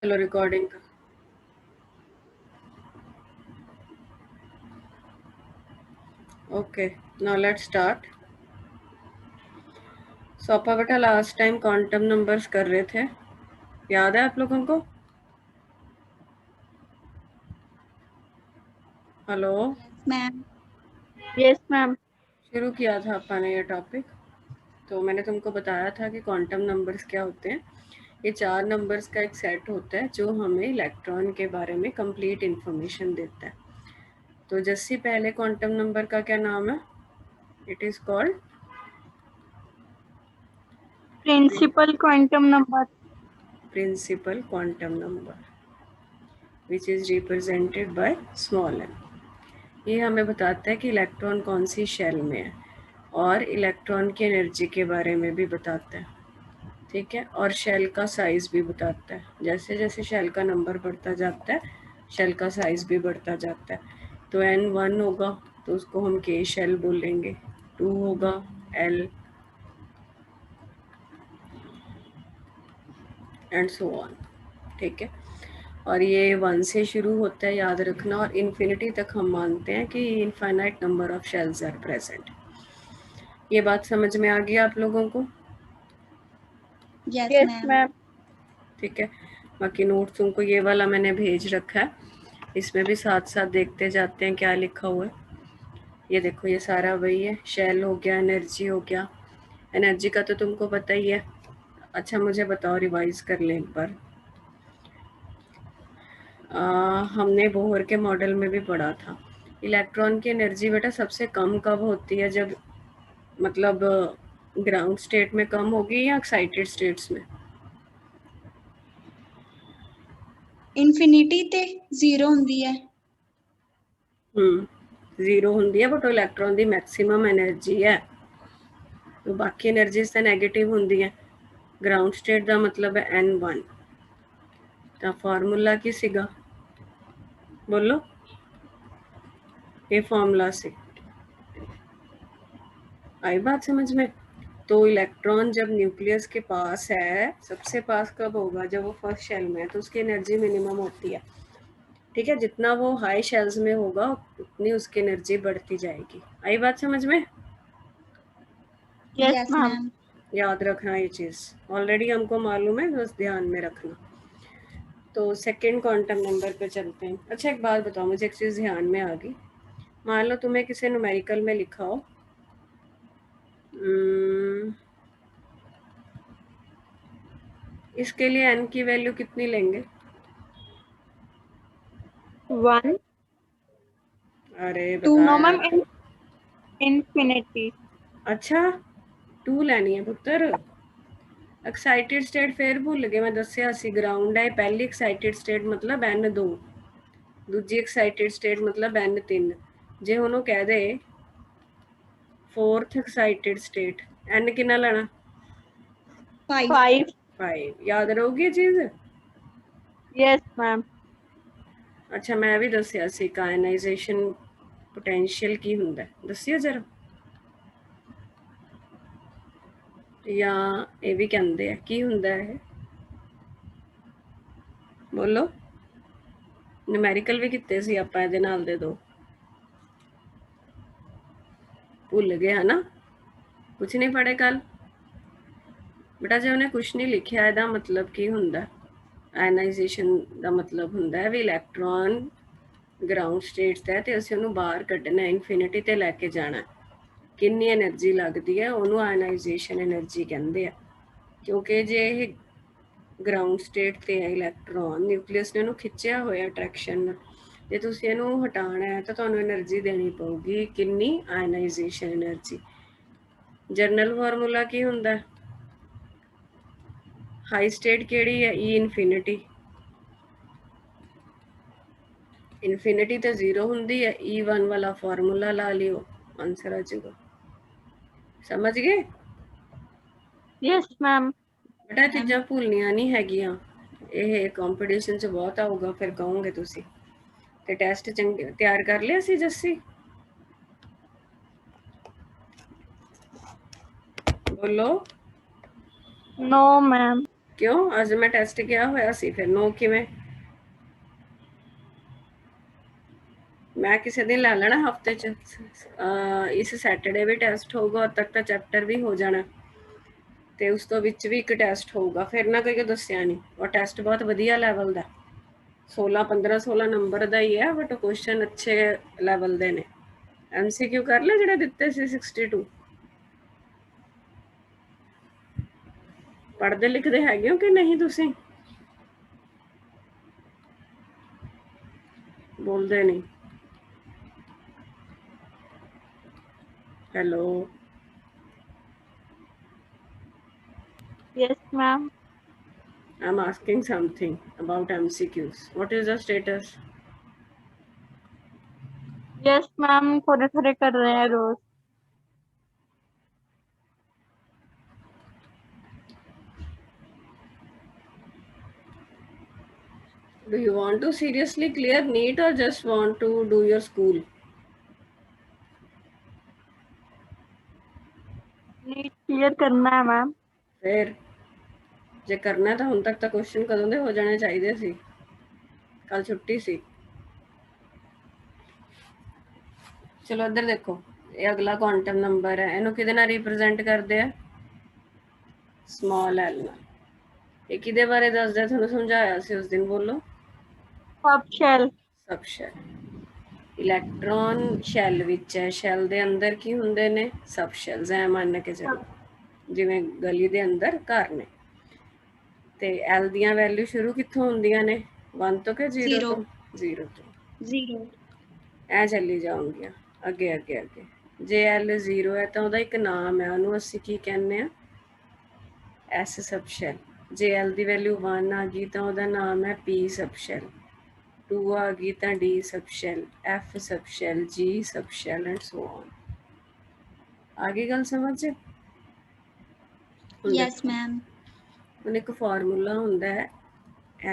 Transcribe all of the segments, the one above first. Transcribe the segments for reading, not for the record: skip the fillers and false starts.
चलो रिकॉर्डिंग का okay now let's start. सोपा बेटा लास्ट टाइम क्वांटम नंबर्स कर रहे थे, याद है आप लोगों को? Hello, ma'am. Yes ma'am. शुरू किया था अपन ने ये टॉपिक, तो मैंने तुमको बताया था कि क्वांटम नंबर्स क्या होते हैं। ये 4 नंबर्स का एक सेट होता है जो हमें इलेक्ट्रॉन के बारे में कंप्लीट इंफॉर्मेशन देता है। तो जैसे पहले क्वांटम नंबर का क्या नाम है? It is called principal quantum number. Principal quantum number which is represented by small m. ये हमें बताता है कि इलेक्ट्रॉन कौन सी शेल में है और इलेक्ट्रॉन की एनर्जी के बारे में भी बताता है, ठीक है। और शेल का साइज भी बताता है। जैसे जैसे शेल का नंबर बढ़ता जाता है शेल का साइज भी बढ़ता जाता है। तो N1 होगा तो उसको हम के शेल बोलेंगे, 2 होगा L एंड सो ऑन, ठीक है। और ये 1 से शुरू होता है, याद रखना, और इन्फिनिटी तक हम मानते हैं कि infinite number of shells are present. ये बात समझ में आ गई आप लोगों को? Yes ma'am. ठीक है। बाकी नोट्स तुमको ये वाला मैंने भेज रखा है, इसमें भी साथ साथ देखते जाते हैं क्या लिखा हुआ है। ये देखो, ये सारा वही है। शेल हो गया, एनर्जी हो गया। एनर्जी का तो तुमको पता ही है। अच्छा मुझे बताओ, रिवाइज कर लें एक बार। हमने बोहर के मॉडल में भी पढ़ा था, इलेक्ट्रॉन की एनर्जी बेटा सबसे कम कब होती है? जब मतलब ग्राउंड स्टेट में कम होगी या एक्साइटेड स्टेट्स में? इन्फिनिटी ते जीरो ਹੁੰਦੀ है। जीरो होंगी है, बट इलेक्ट्रॉन की मैक्सिमम एनर्जी है। तो बाकी एनर्जीज तो नैगेटिव होंगी है। ग्राउंड स्टेट का मतलब है N1। तो फार्मूला की सीगा बोलो, ये फॉर्मूला से आई बात समझ में? तो इलेक्ट्रॉन जब न्यूक्लियस के पास है, सबसे पास कब होगा? जब वो फर्स्ट शेल में है, तो उसकी एनर्जी मिनिमम होती है, ठीक है। जितना वो हाई शेल्स में होगा उतनी उसकी एनर्जी बढ़ती जाएगी। आई बात समझ में? Yes ma'am. याद रखना ये चीज़, ऑलरेडी हमको मालूम है, बस ध्यान में रखना। तो सेकंड क्वांटम नंबर पे चलते हैं। अच्छा एक बात बताओ, मुझे एक चीज़ ध्यान में आ गई। मान लो तुम्हें किसी न्यूमेरिकल में लिखा हो इसके लिए n की वैल्यू कितनी लेंगे? 1 अरे 2 नो बताया मैम। तो। इन्फिनिटी। अच्छा 2 ਲੈਣੀ है पुत्र। एक्साइटेड स्टेट फिर भूल गए, मैं दसिया सी ग्राउंड है पहली एक्साइटेड स्टेट मतलब N2, दूजी एक्साइटेड स्टेट मतलब N3। जे हुन कह दे फोर्थ एक्साइटेड स्टेट, N कितना लेना? 5। 5। याद रहोगी ये चीज़? Yes ma'am. अच्छा मैं भी दसिया सी आयनाइजेशन पोटेंशियल की हुंदा है, दसियो जरा। या ये भी कहते हैं की हुंदा है, बोलो। न्यूमेरिकल भी किते सी आपां इहदे नाल दे दो, भुल गए है ना? कुछ नहीं पढ़े कल बेटा? जे उन्हें कुछ नहीं लिखिया ਇਹਦਾ मतलब की हुंदा? आयनाइजेशन ਦਾ मतलब ਹੁੰਦਾ है भी इलैक्ट्रॉन ग्राउंड स्टेट ਤੇ ਤੇ ਅਸੀਂ ਉਹਨੂੰ ਬਾਹਰ ਕੱਢਣਾ, ਇਨਫਿਨਿਟੀ ਤੇ ਲੈ ਕੇ ਜਾਣਾ। ਕਿੰਨੀ એનર્ਜੀ ਲੱਗਦੀ ਹੈ ਉਹਨੂੰ ਆਇਨਾਈਜੇਸ਼ਨ એનર્ਜੀ ਕਹਿੰਦੇ ਆ। ਕਿਉਂਕਿ ਜੇ ਇਹ ਗਰਾਊਂਡ ਸਟੇਟ ਤੇ ਹੈ ਇਲੈਕਟ੍ਰੋਨ, ਨਿਊਕਲੀਅਸ ਨੇ ਉਹਨੂੰ ਖਿੱਚਿਆ ਹੋਇਆ ਅਟਰੈਕਸ਼ਨ ਨਾਲ, ਜੇ ਤੁਸੀਂ ਇਹਨੂੰ ਹਟਾਉਣਾ ਹੈ ਤਾਂ ਤੁਹਾਨੂੰ એનર્ਜੀ ਦੇਣੀ ਪਊਗੀ। ਕਿੰਨੀ? ਆਇਨਾਈਜੇਸ਼ਨ એનર્ਜੀ। ਜਰਨਲ ਫਾਰਮੂਲਾ ਕੀ ਹੁੰਦਾ? ਹਾਈ ਸਟੇਟ ਕਿਹੜੀ ਹੈ? E infinity. इनफिनिटी तो 0 होंगी है, E1 वाला फार्मूला ला लियो, आंसर आ जाएगा। समझ गए? Yes ma'am. बेटा चीज़ां भूलनियां नहीं हैगियां, ਇਹ ਕੰਪੀਟੀਸ਼ਨ 'ਚ ਬਹੁਤ ਆਊਗਾ ਫਿਰ ਕਹੋਗੇ ਤੁਸੀਂ। ਤੇ ਟੈਸਟ ਚੰਗੇ ਤਿਆਰ ਕਰ ਲਿਆ ਸੀ ਜੱਸੀ? ਬੋਲੋ। No ma'am. क्यों अज मैं टेस्ट किया होया सी फिर 9 किवें मैं किसी दिन लै लेना हफ्ते च इस सैटरडे भी टेस्ट होगा उद तक तो चैप्टर भी हो जाना तो उस तो विच भी एक टेस्ट होगा फिर ना कोई दसिया नहीं और टेस्ट बहुत वधिया लैवल का 16 नंबर का ही है बट क्वेश्चन अच्छे लैवल के ने MCQ कर ले जिहड़े दिते सी 62 पढ़ते लिखते हैगे हो कि नहीं तुसी बोलते नहीं hello Yes, ma'am. I'm asking something about MCQs. What is the status? Yes, ma'am. थोड़े थोड़े कर रहे हैं रोज. Do you want to seriously clear NEET or just want to do your school? NEET clear करना है मैम. फिर जे करना तो हुण तक तो क्वेश्चन कदों दे हो जाने चाहिए सी कल छुट्टी सी चलो इधर देखो ये अगला क्वांटम नंबर है इनू किहदे नाल रिप्रेजेंट करदे आ स्मॉल एल नाल ये किहदे बारे दसदा तुहानू समझाया सी उस दिन बोलो सब शेल. सब शेल इलैक्ट्रॉन शैल विच है शैल दे अंदर की हुंदे ने सब शेल्स ऐ मान के चलो जिवें गली दे अंदर घर ने ते एल दियां वैल्यू शुरू कित्थों हुंदियां ने 1 तो के 0 तो 0 तो 0. ऐ चली जाऊंगियां अगे अगे अगे जे एल 0 है तो ਉਹਦਾ ਇੱਕ ਨਾਮ ਹੈ ਉਹਨੂੰ ਅਸੀਂ ਕੀ ਕਹਿੰਦੇ ਆ एस सब शैल जे एल की वैल्यू 1 आ गई तो ਉਹਦਾ नाम है P सब शैल 2 आ गई तो D सब शैल F सब शैल G सब शैल एंड सो ऑन आ गई गल समझ यस मैम ਹੁਣ ਇੱਕ ਫਾਰਮੂਲਾ ਹੁੰਦਾ ਹੈ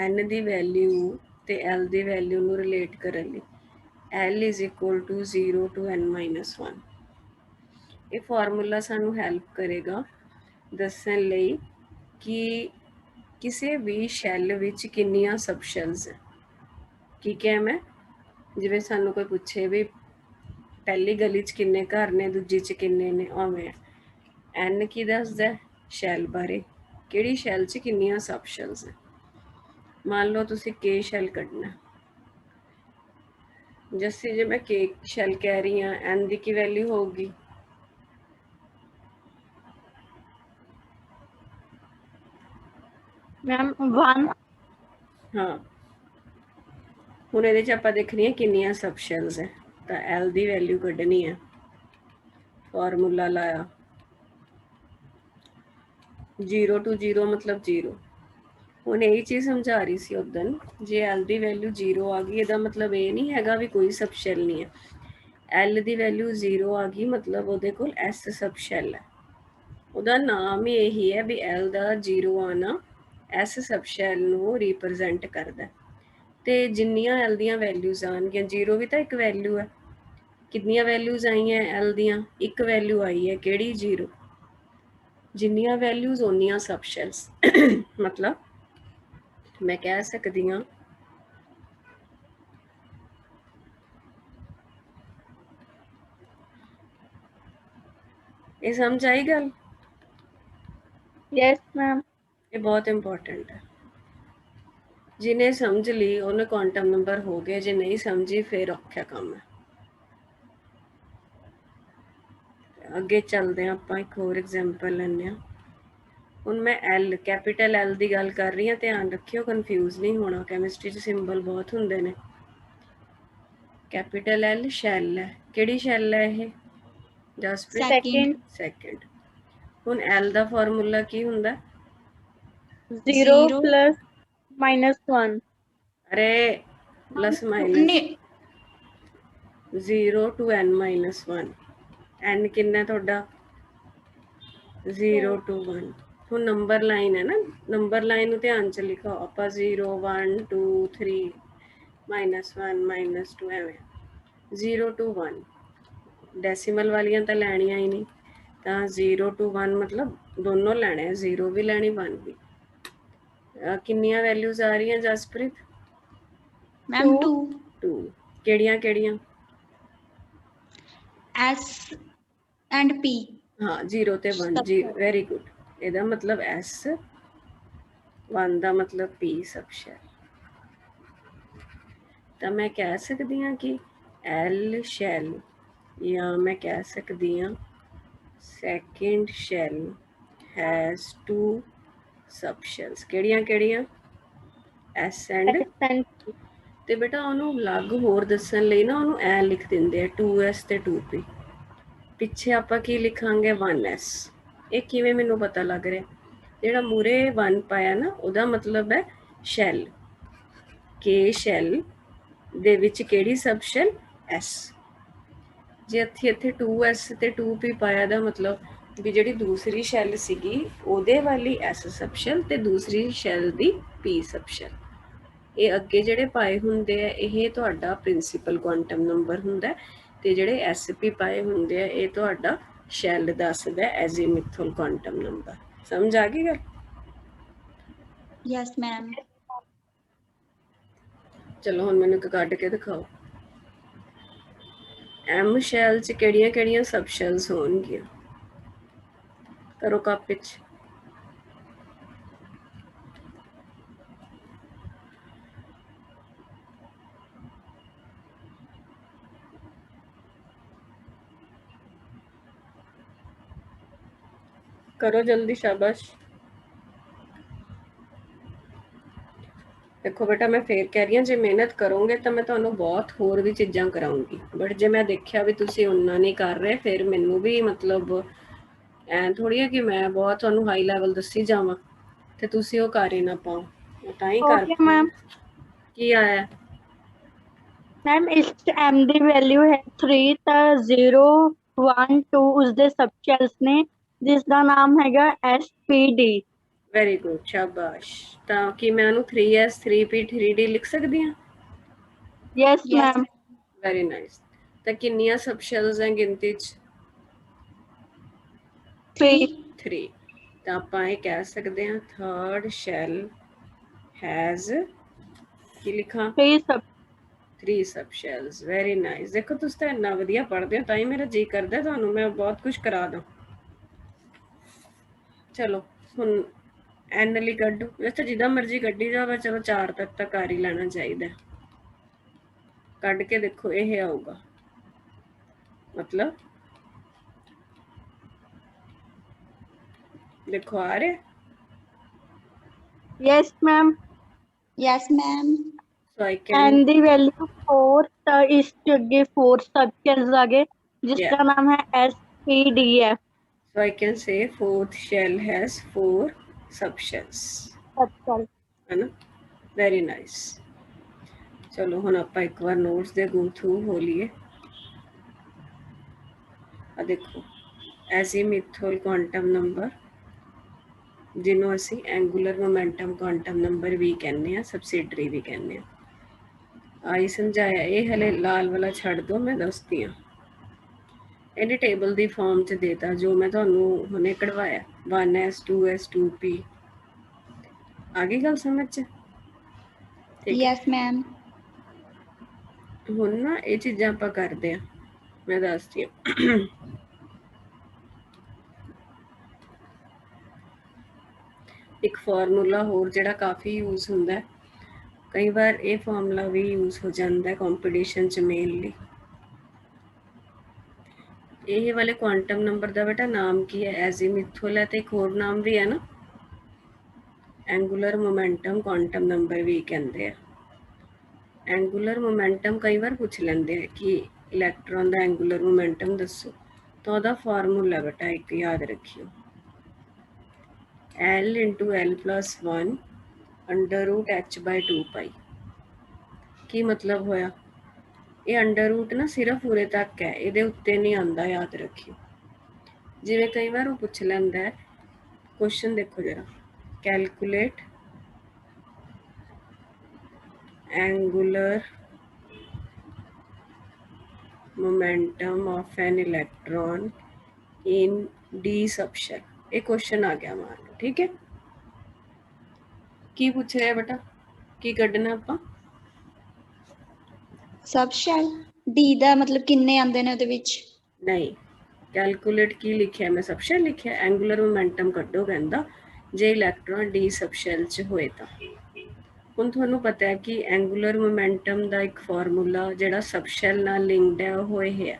n ਦੀ ਵੈਲਿਊ ਤੇ l ਦੀ ਵੈਲਿਊ ਨੂੰ ਰਿਲੇਟ ਕਰਨ ਲਈ l is equal to 0 to n-1 ਇਹ ਫਾਰਮੂਲਾ ਸਾਨੂੰ ਹੈਲਪ ਕਰੇਗਾ ਦੱਸਣ ਲਈ ਕਿ ਕਿਸੇ ਵੀ ਸ਼ੈਲ ਵਿੱਚ ਕਿੰਨੀਆਂ ਸਬ ਸ਼ੈਲਸ ਹੈ ਕੀ ਕਿਹਾ ਮੈਂ ਜਿਵੇਂ ਸਾਨੂੰ ਕੋਈ ਪੁੱਛੇ ਵੀ ਪਹਿਲੀ ਗਲੀ 'ਚ ਕਿੰਨੇ ਘਰ ਨੇ ਦੂਜੀ 'ਚ ਕਿੰਨੇ ਨੇ ਉਵੇਂ n ਕੀ ਦੱਸਦਾ ਸ਼ੈਲ ਬਾਰੇ ਕਿਹੜੀ ਸ਼ੈਲ 'ਚ ਕਿੰਨੀਆਂ ਸਬ ਸ਼ੈਲਸ ਹੈ मान लो तुसी के शैल कढ़ना जैसे जो मैं के शैल कह रही हाँ एन दी की वैल्यू होगी मैम 1. हाँ हुण इहदे च आपां देखनी है किन्नियां सब शैल्स है तो एल दी वैल्यू कढ़नी है फार्मूला लाया 0 to 0 मतलब 0 ਹੁਣ यही चीज़ समझा रही सी उदन जे एल की वैल्यू 0 आ गई ਇਹਦਾ मतलब ये नहीं हैगा भी कोई सब शैल नहीं है एल की वैल्यू 0 आ गई मतलब ਉਹਦੇ ਕੋਲ एस सब शैल है ਉਹਦਾ नाम ही यही है भी एल का 0 आना एस सब शैल ਨੂੰ रिप्रजेंट करता ਤੇ ਜਿੰਨੀਆਂ एल ਦੀਆਂ वैल्यूज ਆਣਗੀਆਂ 0 भी तो एक वैल्यू है कितनियां वैल्यूज आईਆਂ एल ਦੀਆਂ एक वैल्यू आई है ਕਿਹੜੀ 0 जिन्नियां वैल्यूज उन्नियां सब शैल्स मतलब मैं कह सकती हाँ ये समझ आई गल यस मैम. ये बहुत इंपॉर्टेंट है जिन्हें समझ ली उन्हें क्वांटम नंबर हो गए जे नहीं समझी फिर औखा काम है अगे चलते हैं आप एक होर एग्जाम्पल लैने हुण मैं एल कैपिटल एल की गल कर रही हाँ ध्यान रखियो कन्फ्यूज नहीं होना कैमिस्ट्री च सिंबल बहुत हुंदे ने कैपिटल एल शैल है किहड़ी शैल है ये जसप्रीत सेकंड. सैकेंड हुण एल का फार्मूला की हुंदा 0 plus -1. अरे plus minus 0 to n-1 n किन्ना तुहाडा 0 to 1 ਹੁਣ ਨੰਬਰ ਲਾਈਨ ਹੈ ਨਾ ਨੰਬਰ ਲਾਈਨ ਨੂੰ ਧਿਆਨ ਚ ਲਿਖੋ ਆਪਾਂ 0 1 2 3 -1 -2 ਐਵੇਂ 0 to 1 ਡੈਸੀਮਲ ਵਾਲੀਆਂ ਤਾਂ ਲੈਣੀਆਂ ਹੀ ਨਹੀਂ ਤਾਂ 0 to 1 मतलब दोनों ਲੈਣੇ 0 भी ਲੈਣੀ 1 भी ਕਿੰਨੀਆਂ ਵੈਲਿਊਜ਼ ਆ ਰਹੀਆਂ ਜਸਪ੍ਰੀਤ? मैम 2 2 ਕਿਹੜੀਆਂ ਕਿਹੜੀਆਂ? S and P। हाँ 0 ਤੇ 1 जी वेरी गुड। ਇਹਦਾ ਮਤਲਬ S 1 ਦਾ ਮਤਲਬ P ਸਬ ਸ਼ੈਲ। ਤਾਂ ਮੈਂ ਕਹਿ ਸਕਦੀ ਹਾਂ ਕਿ L ਸ਼ੈਲ ਜਾਂ ਮੈਂ ਕਹਿ ਸਕਦੀ ਹਾਂ second shell has 2 sub shells. ਕਿਹੜੀਆਂ ਕਿਹੜੀਆਂ? S ਐਂਡ ਤੇ ਬੇਟਾ ਉਹਨੂੰ ਅਲੱਗ ਹੋਰ ਦੱਸਣ ਲਈ ਨਾ ਉਹਨੂੰ ਐ ਲਿਖ ਦਿੰਦੇ ਆ 2S ਤੇ 2P। ਪਿੱਛੇ ਆਪਾਂ ਕੀ ਲਿਖਾਂਗੇ 1S। ਇਹ ਕਿਵੇਂ ਮੈਨੂੰ ਪਤਾ ਲੱਗ ਰਿਹਾ? ਜਿਹੜਾ ਮੂਰੇ 1 ਪਾਇਆ ਨਾ ਉਹਦਾ ਮਤਲਬ ਹੈ ਸ਼ੈਲ। K ਸ਼ੈਲ ਦੇ ਵਿੱਚ ਕਿਹੜੀ ਸਬ ਸ਼ੈਲ? S। ਜੇ ਇੱਥੇ 2S ਤੇ 2P ਪਾਇਆ ਦਾ ਮਤਲਬ ਵੀ ਜਿਹੜੀ ਦੂਸਰੀ ਸ਼ੈਲ ਸੀਗੀ ਉਹਦੇ ਵਾਲੀ S ਸਬ ਸ਼ੈਲ ਤੇ ਦੂਸਰੀ ਸ਼ੈਲ ਦੀ P ਸਬ ਸ਼ੈਲ। ਇਹ ਅੱਗੇ ਜਿਹੜੇ ਪਾਏ ਹੁੰਦੇ ਆ ਇਹ ਤੁਹਾਡਾ ਪ੍ਰਿੰਸੀਪਲ ਕੁਆਂਟਮ ਨੰਬਰ ਹੁੰਦਾ ਤੇ ਜਿਹੜੇ SP ਪਾਏ ਹੁੰਦੇ ਆ ਇਹ ਤੁਹਾਡਾ ਸ਼ੈਲ ਦੱਸਦਾ ਐਜ਼ੀਮਿਥਲ ਕੁਆਂਟਮ ਨੰਬਰ। ਸਮਝ ਆ ਗਈ ਗੱਲ? Yes ma'am. ਚਲੋ ਹੁਣ ਮੈਨੂੰ ਇੱਕ ਕੱਢ ਕੇ ਦਿਖਾਓ। M ਸ਼ੈਲ 'ਚ ਕਿਹੜੀਆਂ ਕਿਹੜੀਆਂ ਸਬ ਸ਼ੈਲਸ ਹੋਣਗੀਆਂ? ਕਰੋ ਕਾਪੀ 'ਚ। ਕਰੋ ਜਲਦੀ, ਸ਼ਾਬਾਸ਼। ਦੇਖੋ ਬੇਟਾ ਮੈਂ ਫੇਰ ਕਹਿ ਰਹੀ ਹਾਂ ਜੇ ਮਿਹਨਤ ਕਰੋਗੇ ਤਾਂ ਮੈਂ ਤੁਹਾਨੂੰ ਬਹੁਤ ਹੋਰ ਵੀ ਚੀਜ਼ਾਂ ਕਰਾਉਂਗੀ, ਬਟ ਜੇ ਮੈਂ ਦੇਖਿਆ ਵੀ ਤੁਸੀਂ ਓਨਾ ਨਹੀਂ ਕਰ ਰਹੇ ਫਿਰ ਮੈਨੂੰ ਵੀ ਮਤਲਬ ਐਂ ਥੋੜੀ ਹੈ ਕਿ ਮੈਂ ਬਹੁਤ ਤੁਹਾਨੂੰ ਹਾਈ ਲੈਵਲ ਦੱਸੀ ਜਾਵਾਂ ਤੇ ਤੁਸੀਂ ਉਹ ਕਰ ਹੀ ਨਾ ਪਾਓ। ਤਾਂ ਹੀ ਕਰ मैम ਕੀ ਆਇਆ? मैम इस m ਦੀ ਵੈਲਿਊ ਹੈ 3 ਤਾਂ 0 1 2 ਉਸਦੇ ਸਬ ਸ਼ੈਲਸ ਨੇ ਜਿਸ ਦਾ ਨਾਮ ਹੈਗਾ SPD। ਵੈਰੀ ਗੁੱਡ, ਸ਼ਾਬਾਸ਼। ਤਾਂ ਕੀ ਮੈਂ ਉਹਨੂੰ 3S 3P 3D ਲਿਖ ਸਕਦੀ ਹਾਂ? Yes yes ma'am. Very nice. ਤਾਂ ਕਿੰਨੀਆਂ ਸਬ ਸ਼ੈਲਸ ਹੈ ਗਿਣਤੀ 'ਚ? 3 3। ਤਾਂ ਆਪਾਂ ਇਹ ਕਹਿ ਸਕਦੇ ਹਾਂ ਥਰਡ ਸ਼ੈਲ ਹੈਜ਼ ਕੀ ਲਿਖਾਂ? 3 ਸਬ ਸ਼ੈਲਸ। Very nice. ਦੇਖੋ ਤੁਸੀਂ ਤਾਂ ਇੰਨਾ ਵਧੀਆ ਪੜ੍ਹਦੇ ਹੋ ਤਾਂ ਹੀ ਮੇਰਾ ਜੀ ਕਰਦਾ ਤੁਹਾਨੂੰ ਮੈਂ ਬਹੁਤ ਕੁਝ ਕਰਾ ਦਾਂ। ਚਲੋ ਹੁਣ ਐਨ ਲਈ ਕੱਢੋ। ਵੈਸੇ ਜਿੱਦਾਂ ਮਰਜ਼ੀ ਕੱਢੀ ਜਾਵੇ, ਚਲੋ 4 ਤੱਕ ਤਾਂ ਕਰ ਹੀ ਲੈਣਾ ਚਾਹੀਦਾ। ਕੱਢ ਕੇ ਦੇਖੋ ਇਹ ਆਊਗਾ ਮਤਲਬ ਦੇਖੋ ਆ ਰਿਹਾ। Yes ma'am. Yes ma'am. So I can n the value 4 ਤਾਂ ਇਸ ਦੇ ਅੱਗੇ 4 ਸਬ ਸ਼ੈਲਸ ਆ ਗਏ ਜਿਸ ਦਾ ਨਾਮ ਹੈ SPDF। So I can say fourth shell has 4 subshells. ਅੱਛਾ है ना? Very nice. चलो ਹੁਣ ਆਪਾਂ ਇੱਕ ਵਾਰ ਨੋਟਸ ਦੇ ਗੋ ਥਰੂ ਹੋ ਲਈਏ। ਆ ਦੇਖੋ ਐਜ਼ੀਮਿਥਲ ਕੁਆਂਟਮ ਨੰਬਰ ਜਿਹਨੂੰ ਅਸੀਂ ਐਂਗੂਲਰ ਮੋਮੈਂਟਮ ਕੁਆਂਟਮ ਨੰਬਰ ਵੀ ਕਹਿੰਦੇ ਆ, ਸਬਸਿਡਰੀ ਵੀ ਕਹਿੰਦੇ ਆ। ਆਈ ਸਮਝਾਇਆ? ਇਹ ਹਲੇ ਲਾਲ ਵਾਲਾ ਛੱਡ ਦੋ, ਮੈਂ ਦੱਸਦੀ ਹਾਂ। ਇਹਨੇ ਟੇਬਲ ਦੀ ਫਾਰਮ 'ਚ ਦੇਤਾ ਜੋ ਮੈਂ ਤੁਹਾਨੂੰ ਹੁਣੇ ਕਢਵਾਇਆ 1S 2S 2P। ਆ ਗਈ ਗੱਲ ਸਮਝ 'ਚ? Yes ma'am. ਹੁਣ ਨਾ ਇਹ ਚੀਜ਼ਾਂ ਆਪਾਂ ਕਰਦੇ ਆ, ਮੈਂ ਦੱਸਦੀ ਹਾਂ। ਇੱਕ ਫਾਰਮੂਲਾ ਹੋਰ ਜਿਹੜਾ ਕਾਫੀ ਯੂਜ਼ ਹੁੰਦਾ, ਕਈ ਵਾਰ ਇਹ ਫਾਰਮੂਲਾ ਵੀ ਯੂਜ਼ ਹੋ ਜਾਂਦਾ ਕੰਪੀਟੀਸ਼ਨ 'ਚ ਮੇਨਲੀ। ਇਹ ਵਾਲੇ ਕੁਆਂਟਮ ਨੰਬਰ ਦਾ ਬੇਟਾ ਨਾਮ ਕੀ ਹੈ? ਐਜ਼ੀਮਿਥਲ ਹੈ ਤੇ ਇੱਕ ਹੋਰ ਨਾਮ ਵੀ ਹੈ ਨਾ, ਐਂਗੂਲਰ ਮੋਮੈਂਟਮ ਕੁਆਂਟਮ ਨੰਬਰ ਵੀ ਕਹਿੰਦੇ ਆ। ਐਂਗੂਲਰ ਮੋਮੈਂਟਮ ਕਈ ਵਾਰ ਪੁੱਛ ਲੈਂਦੇ ਆ ਕਿ ਇਲੈਕਟ੍ਰੋਨ ਦਾ ਐਂਗੂਲਰ ਮੋਮੈਂਟਮ ਦੱਸੋ, ਤਾਂ ਉਹਦਾ ਫਾਰਮੂਲਾ ਬੇਟਾ ਇੱਕ ਯਾਦ ਰੱਖਿਓ, L into L plus 1 under root h by 2 pi। ਕੀ ਮਤਲਬ ਹੋਇਆ? ਇਹ ਅੰਡਰ ਰੂਟ ਨਾ ਸਿਰਫ ਉਰੇ ਤੱਕ ਹੈ, ਇਹਦੇ ਉੱਤੇ ਨਹੀਂ ਆਉਂਦਾ, ਯਾਦ ਰੱਖਿਓ। ਜਿਵੇਂ ਕਈ ਵਾਰ ਉਹ ਪੁੱਛ ਲੈਂਦਾ ਹੈ ਕੁਐਸਚਨ, ਦੇਖੋ ਜਰਾ, calculate angular momentum of an electron in d subshell। ਇਹ ਕੁਐਸਚਨ ਆ ਗਿਆ मान लो, ठीक है। की पूछ रहे बेटा, की कढ़ना आपां? सब शैल डी दा मतलब किन्ने आंदे ने ਉਹਦੇ ਵਿੱਚ? नहीं, कैलकुलेट की लिखिया मैं सबशैल लिखिया, एंगुलर मोमेंटम कड्डो कहंदा जे इलैक्ट्रॉन डी सबशैल च होए तां। हुण तुहानूं पता है कि एंगुलर मोमेंटम दा एक फार्मूला जिहड़ा सबशैल नाल लिंक्ड है ओह इह है।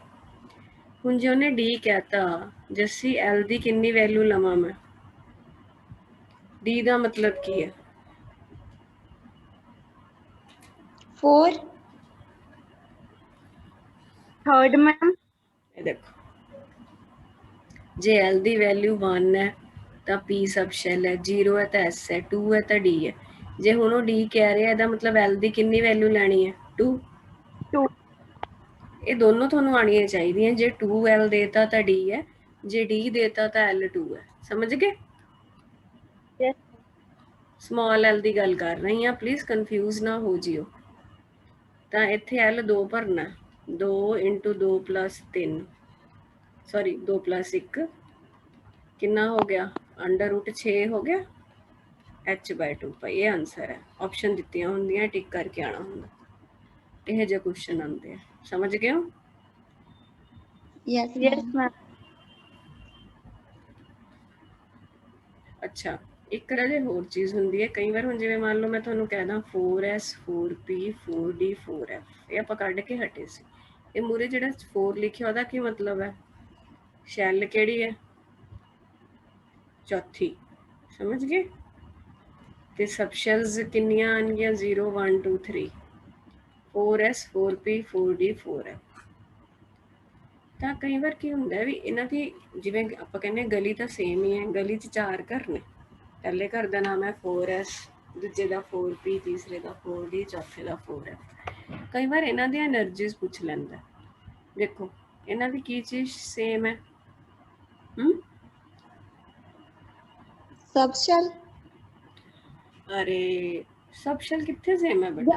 हुण जे उहने डी कहता, जस्सी एल दी किन्नी वैल्यू लवां मैं? डी दा मतलब की है? 4 थर्ड मैम। ये देखो, जे एल दी वैल्यू 1 है तो पी सबशैल है, 0 है तो एस है, 2 है तो डी है। जे हुण ओह डी कह रहा है, मतलब एल दी किन्नी वैल्यू लैनी है? 2। 2 ये दोनों थानू आनियां चाहिए। जे 2L देता तो डी है, जे डी देता तो L2 है। समझ गए? यस स्मॉल एल की गल कर रही हाँ, प्लीज कन्फ्यूज ना हो जियो। तो इत्थे L 2 भरना, 2 × 2 + 3, सॉरी 2 + 1 कितना हो गया? √6 हो गया, h/2π। ये आंसर है। ऑप्शन दित्तियां होंदियां, टिक करके आना होंदा। यह जे क्वेश्चन आते हैं, समझ गए हो? Yes yes ma'am. मैम। अच्छा, एक राजे होर चीज़ होंदी है, कई बार हुण जिवें मान लो मैं तुहानूं कह दा 4S 4P 4D 4F, ये आपां कढ के हटे सी। ये मूरे जिहड़ा 4 लिखिया ओहदा की मतलब है? शैल किहड़ी है? चौथी। समझ गए? ते सबशैल्स किन्नियां आउणगीਆਂ? 0 1 2 3, 4S 4P 4D 4F। ਤਾਂ ਕਈ ਵਾਰ ਕੀ ਹੁੰਦਾ ਵੀ ਇਹਨਾਂ ਦੀ, ਜਿਵੇਂ ਆਪਾਂ ਕਹਿੰਦੇ ਗਲੀ ਤਾਂ ਸੇਮ ਹੀ ਹੈ, ਗਲੀ 'ਚ 4 ਘਰ ਨੇ। ਪਹਿਲੇ ਘਰ ਦਾ ਨਾਮ ਹੈ 4S, ਦੂਜੇ ਦਾ 4P, ਤੀਸਰੇ ਦਾ 4D, ਚੌਥੇ ਦਾ 4F। ਕਈ ਵਾਰ ਇਹਨਾਂ ਦੀਆਂ એનર્ਜੀਜ਼ ਪੁੱਛ ਲੈਂਦਾ। ਦੇਖੋ ਇਹਨਾਂ ਦੀ ਕੀ ਚੀਜ਼ ਸੇਮ ਹੈ? सब शैल अरे सबशेल कितने सेम है बेटा?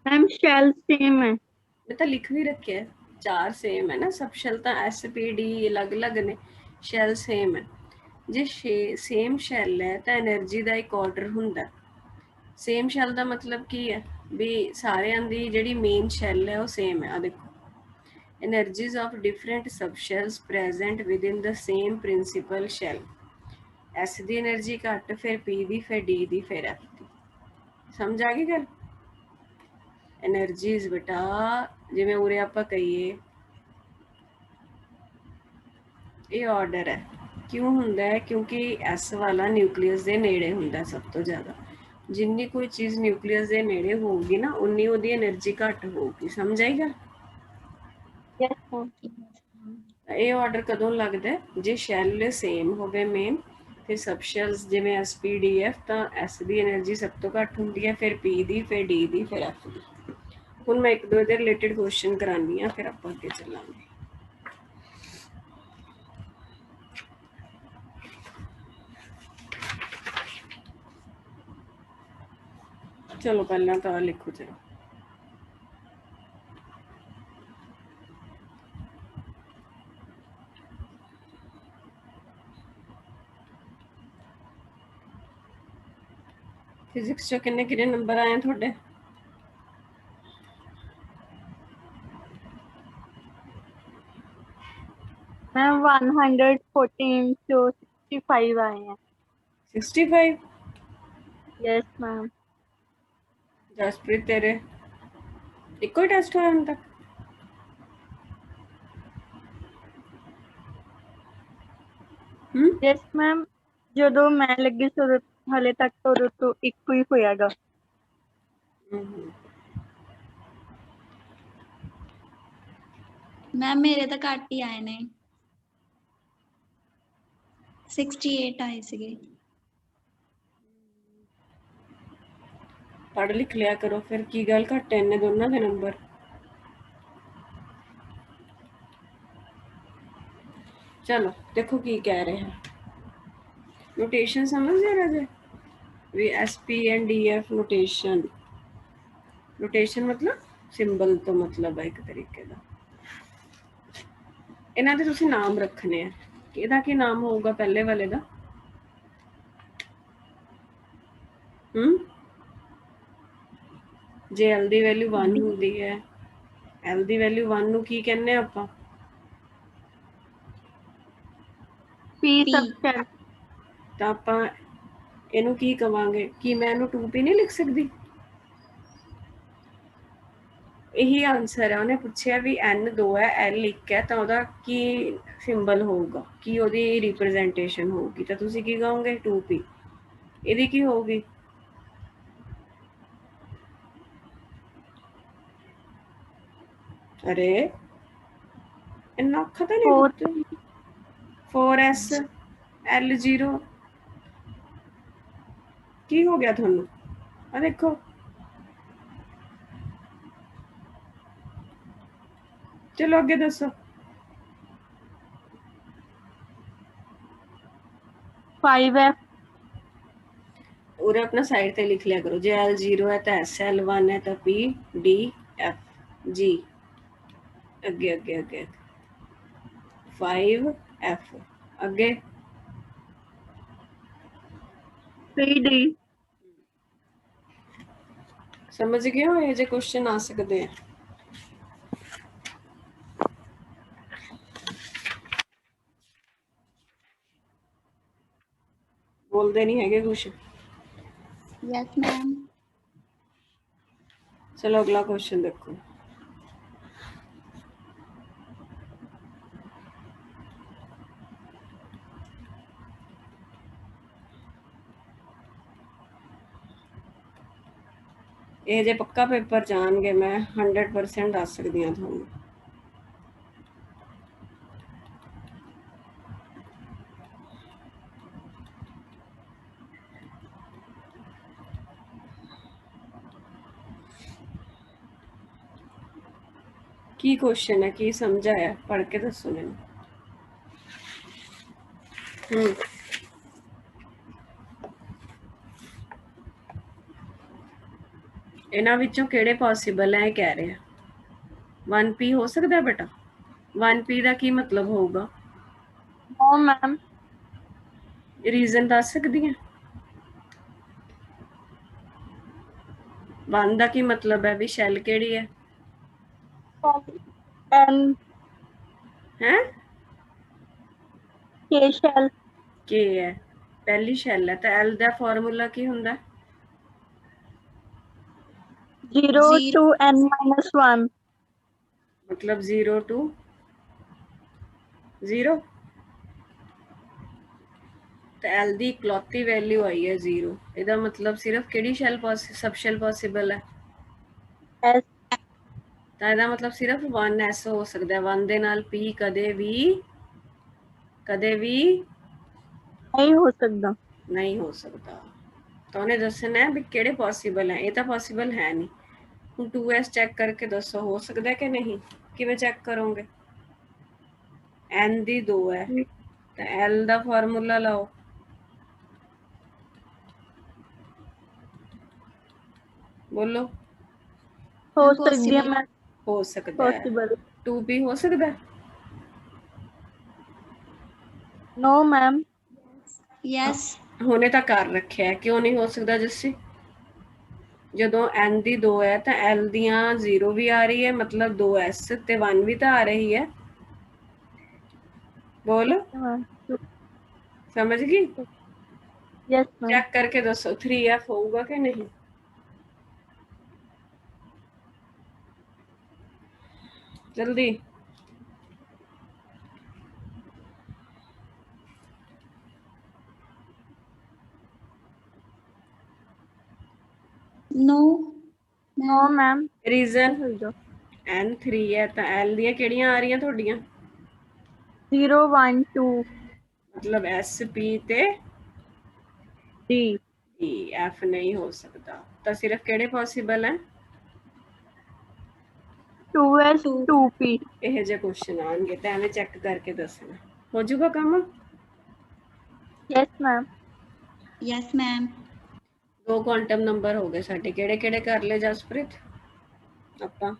मैम शेल सेम है। मैं तो लिख भी रखे है, 4 सेम है ना। सबशेल तो SP D अलग अलग ने, शैल सेम है। जे सेम शैल है तो एनर्जी का एक ऑर्डर हुंदा। सेम शैल का मतलब की है भी सारिਆਂ ਦੀ ਜਿਹੜੀ मेन शैल है वो सेम है। आ देखो, energies of different subshells present within the same principal shell। S the energy घट, फिर P ਦੀ, फिर D ਦੀ, फिर F ਦੀ। समझ आ गई गल? एनर्जीज बेटा जिवें उरे आपां कहीए ये ऑर्डर है। क्यों हुंदा है? क्योंकि S वाला न्यूक्लियस के नेड़े हुंदा सब तो ज़्यादा। जिन्नी कोई चीज़ न्यूक्लियस के नेड़े होगी ना, उन्नी उहदी एनर्जी घट होगी। समझ आई गल? Yes ma'am. ये ऑर्डर कदों लगता है? जे शैल सेम होवे मेन, फिर सबशैल्स जिवें SP DF, तो S की एनर्जी सब तो घट होंदी है, फिर P की, फिर D की, फिर F की। हुण मैं 1-2 दे रिलेटेड क्वेश्चन करानी हाँ, फिर आपां अगे चलांगे। चलो पहला तो लिखो चलो। फिजिक्स चो किन्ने किन्ने नंबर आए थोड़े? मैम 114 to 65 आए हैं। 65? Yes ma'am. जसप्रीत तेरे इको ही टेस्ट होया हुण तक? यस मैम, ਜਦੋਂ ਮੈਂ ਲੱਗੀ ਸੀ ਉਦੋਂ ਹਲੇ ਤੱਕ ਤਾਂ ਉਦੋਂ ਤੋਂ ਇੱਕੋ ਹੀ ਹੋਇਆਗਾ। मैम मेरे तो घट ही आए ने, 68 आए सीगे। पढ़ लिख लिया करो फिर, की गल घट है इन्ने दोनों के नंबर? चलो देखो की कह रहे हैं। नोटेशन समझ गए राजे? भी SP and DF notation. Notation मतलब सिंबल तो मतलब है एक तरीके का। इन्हां दे तुसीं नाम रखने हैं। ਇਹਦਾ ਕੀ ਨਾਮ ਹੋਊਗਾ ਪਹਿਲੇ ਵਾਲੇ ਦਾ? ਜੇ L ਦੀ ਵੈਲਿਊ 1 ਹੁੰਦੀ ਹੈ, L ਦੀ ਵੈਲਿਊ 1 ਨੂੰ ਕੀ ਕਹਿੰਦੇ ਆ ਆਪਾਂ? P P subshell ਤਾਂ ਆਪਾਂ ਇਹਨੂੰ ਕੀ ਕਵਾਂਗੇ? ਕੀ ਮੈਂ ਇਹਨੂੰ 2p ਨਹੀਂ ਲਿਖ ਸਕਦੀ? ਇਹੀ ਆਨਸਰ ਹੈ। ਉਹਨੇ ਪੁੱਛਿਆ ਵੀ n 2 ਹੈ, l 1 ਹੈ, ਤਾਂ ਉਹਦਾ ਕੀ ਸਿੰਬਲ ਹੋਊਗਾ, ਕੀ ਉਹਦੀ ਰਿਪਰੈਜ਼ੈਂਟੇਸ਼ਨ ਹੋਊਗੀ? ਤਾਂ ਤੁਸੀਂ ਕੀ ਕਹੋਗੇ? 2p। ਇਹਦੀ ਕੀ ਹੋਊਗੀ? ਅਰੇ ਇੰਨਾ ਅੱਖਾਂ ਤਾਂ ਨਹੀਂ 4 ਪੁੱਤ। 4s l 0। ਕੀ ਹੋ ਗਿਆ ਤੁਹਾਨੂੰ? ਆ ਦੇਖੋ, ਚਲੋ ਅੱਗੇ ਦੱਸੋ। 5f ਉਰੇ ਆਪਣਾ ਸਾਈਡ ਤੇ ਲਿਖ ਲਿਆ ਕਰੋ। ਜੇ l 0 ਹੈ ਤਾਂ s, l 1 ਹੈ ਤਾਂ p, d, f, g। ਅੱਗੇ ਅੱਗੇ ਅੱਗੇ 5f ਅੱਗੇ 3d ਸਮਝ ਗਏ ਹੋ? ਇਹ ਜੇ ਕੁਐਸਚਨ ਆ ਸਕਦੇ ਆ। ਬੋਲਦੇ ਨਹੀਂ ਹੈਗੇ ਕੁਛ। yes ma'am ਚਲੋ ਅਗਲਾ ਕੁਐਸਚਨ ਦੇਖੋ। ਇਹ ਜੇ ਪੱਕਾ ਪੇਪਰ ਜਾਣਗੇ, ਮੈਂ 100% ਦੱਸ ਸਕਦੀ ਹਾਂ ਤੁਹਾਨੂੰ। ਕੀ ਕੁਐਸਚਨ ਹੈ? ਕੀ ਸਮਝ ਆਇਆ? ਪੜ੍ਹ ਕੇ ਦੱਸੋ ਮੈਨੂੰ। ਇਹਨਾਂ ਵਿੱਚੋਂ ਕਿਹੜੇ ਪੋਸੀਬਲ ਹੈ? ਇਹ ਕਹਿ ਰਹੇ ਆ 1p ਹੋ ਸਕਦਾ ਬੇਟਾ? 1p ਦਾ ਕੀ ਮਤਲਬ ਹੋਊਗਾ? no ma'am ਰੀਜ਼ਨ ਦੱਸ ਸਕਦੀ ਹੈ? 1 ਦਾ ਕੀ ਮਤਲਬ ਹੈ? ਵੀ ਸ਼ੈਲ ਕਿਹੜੀ ਹੈ? n ਹੈ k shell k ਹੈ, ਪਹਿਲੀ ਸ਼ੈਲ ਹੈ। ਤਾਂ l ਦਾ ਫਾਰਮੂਲਾ ਕੀ ਹੁੰਦਾ? 0 to n minus 1 ਮਤਲਬ 0 to 0। ਤਾਂ l ਦੀ ਇਕਲੌਤੀ ਵੈਲਿਊ ਆਈ ਹੈ 0। ਇਹਦਾ ਮਤਲਬ ਸਿਰਫ ਕਿਹੜੀ ਸ਼ੈਲ ਸਬ ਸ਼ੈਲ ਪੋਸੀਬਲ ਹੈ? s ਤਾਂ ਇਹਦਾ ਮਤਲਬ ਸਿਰਫ 1s ਹੋ ਸਕਦਾ। 1 ਦੇ ਨਾਲ p ਕਦੇ ਵੀ ਨਹੀਂ ਹੋ ਸਕਦਾ। ਨਹੀਂ ਹੋ ਸਕਦਾ। ਤਾਂ ਉਹਨੇ ਦੱਸਣਾ ਹੈ ਵੀ ਕਿਹੜੇ ਪੋਸੀਬਲ ਹੈ। ਇਹ ਤਾਂ ਪੋਸੀਬਲ ਹੈ ਨਹੀਂ। ਹੁਣ 2s ਚੈੱਕ ਕਰਕੇ ਦੱਸੋ, ਹੋ ਸਕਦਾ ਕਿ ਨਹੀਂ? ਕਿਵੇਂ ਚੈੱਕ ਕਰੋਗੇ? n ਦੀ 2 ਹੈ ਤਾਂ l ਦਾ ਫਾਰਮੂਲਾ ਲਾਓ। ਬੋਲੋ। ਹੋ ਸਕਦੀ ਹੈ ਮੈਂ ਹੋ ਸਕਦਾ ਹੈ। possible 2p ਹੋ ਸਕਦਾ ਹੈ? no ma'am yes ਹੁਣੇ ਤਾਂ ਕਰ ਰੱਖਿਆ, ਕਿਉਂ ਨਹੀਂ ਹੋ ਸਕਦਾ ਜੱਸੀ? ਜਦੋਂ n ਦੀ 2 ਹੈ ਤਾਂ l ਦੀਆਂ 0 ਵੀ ਆ ਰਹੀ ਹੈ, ਮਤਲਬ 2s ਤੇ 1 ਵੀ ਤਾਂ ਆ ਰਹੀ ਹੈ। ਬੋਲ, ਸਮਝ ਗਈ? yes ma'am ਚੈੱਕ ਕਰਕੇ ਦੱਸੋ 3f ਹੋਊਗਾ ਕਿ ਨਹੀਂ? ਜਲਦੀ। no no ma'am reason n 3 ਹੈ ਤਾਂ l ਦੀਆਂ ਕਿਹੜੀਆਂ ਆ ਰਹੀਆਂ ਤੁਹਾਡੀਆਂ? 0 1 2 ਮਤਲਬ s p ਤੇ d e, f ਨਹੀਂ ਹੋ ਸਕਦਾ। ਤਾਂ ਸਿਰਫ ਕਿਹੜੇ ਪੋਸੀਬਲ ਹੈ? 2s 2p ਇਹ ਜਿਹੇ ਕੁਐਸਚਨ ਆਉਣਗੇ ਤਾਂ ਐਵੇਂ ਚੈੱਕ ਕਰਕੇ ਦੱਸਣਾ। ਹੋ ਜਾਊਗਾ ਕੰਮ? yes ma'am yes ma'am 2 quantum number ਹੋ ਗਏ ਸਾਡੇ। ਕਿਹੜੇ ਕਿਹੜੇ ਕਰ ਲਏ ਜਸਪ੍ਰੀਤ ਆਪਾਂ?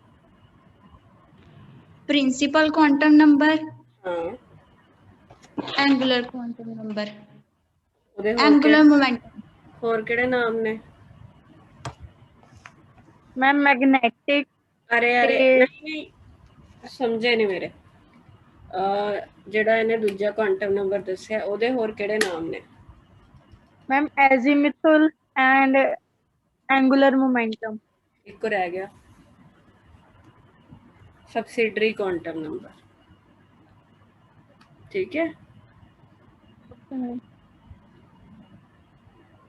principal quantum number ਹਾਂ, angular quantum number ਉਹਦੇ ਹੋਰ angular momentum ਹੋਰ ਕਿਹੜੇ ਨਾਮ ਨੇ? मैम मैग्नेटिक अरे अरे नहीं समझे नहीं मेरे। ਜਿਹੜਾ ਇਹਨੇ ਦੂਜਾ ਕੁਆਂਟਮ ਨੰਬਰ ਦੱਸਿਆ ਉਹਦੇ ਹੋਰ ਕਿਹੜੇ ਨਾਮ ਨੇ? Ma'am azimuthal and angular momentum. ਇੱਕ ਰਹਿ ਗਿਆ, सबसिडरी क्वांटम नंबर। ठीक है,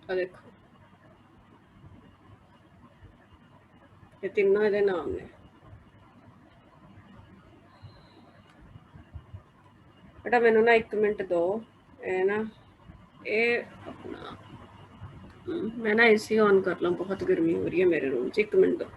और देखो ये तीनों ਇਹਦੇ ਨਾਮ ਨੇ। बेटा मैनू ना 1 मिनट दो, ये ना ये अपना मैं ना एसी ऑन कर ला, बहुत गर्मी हो रही है मेरे रूम च। 1 मिनट दो।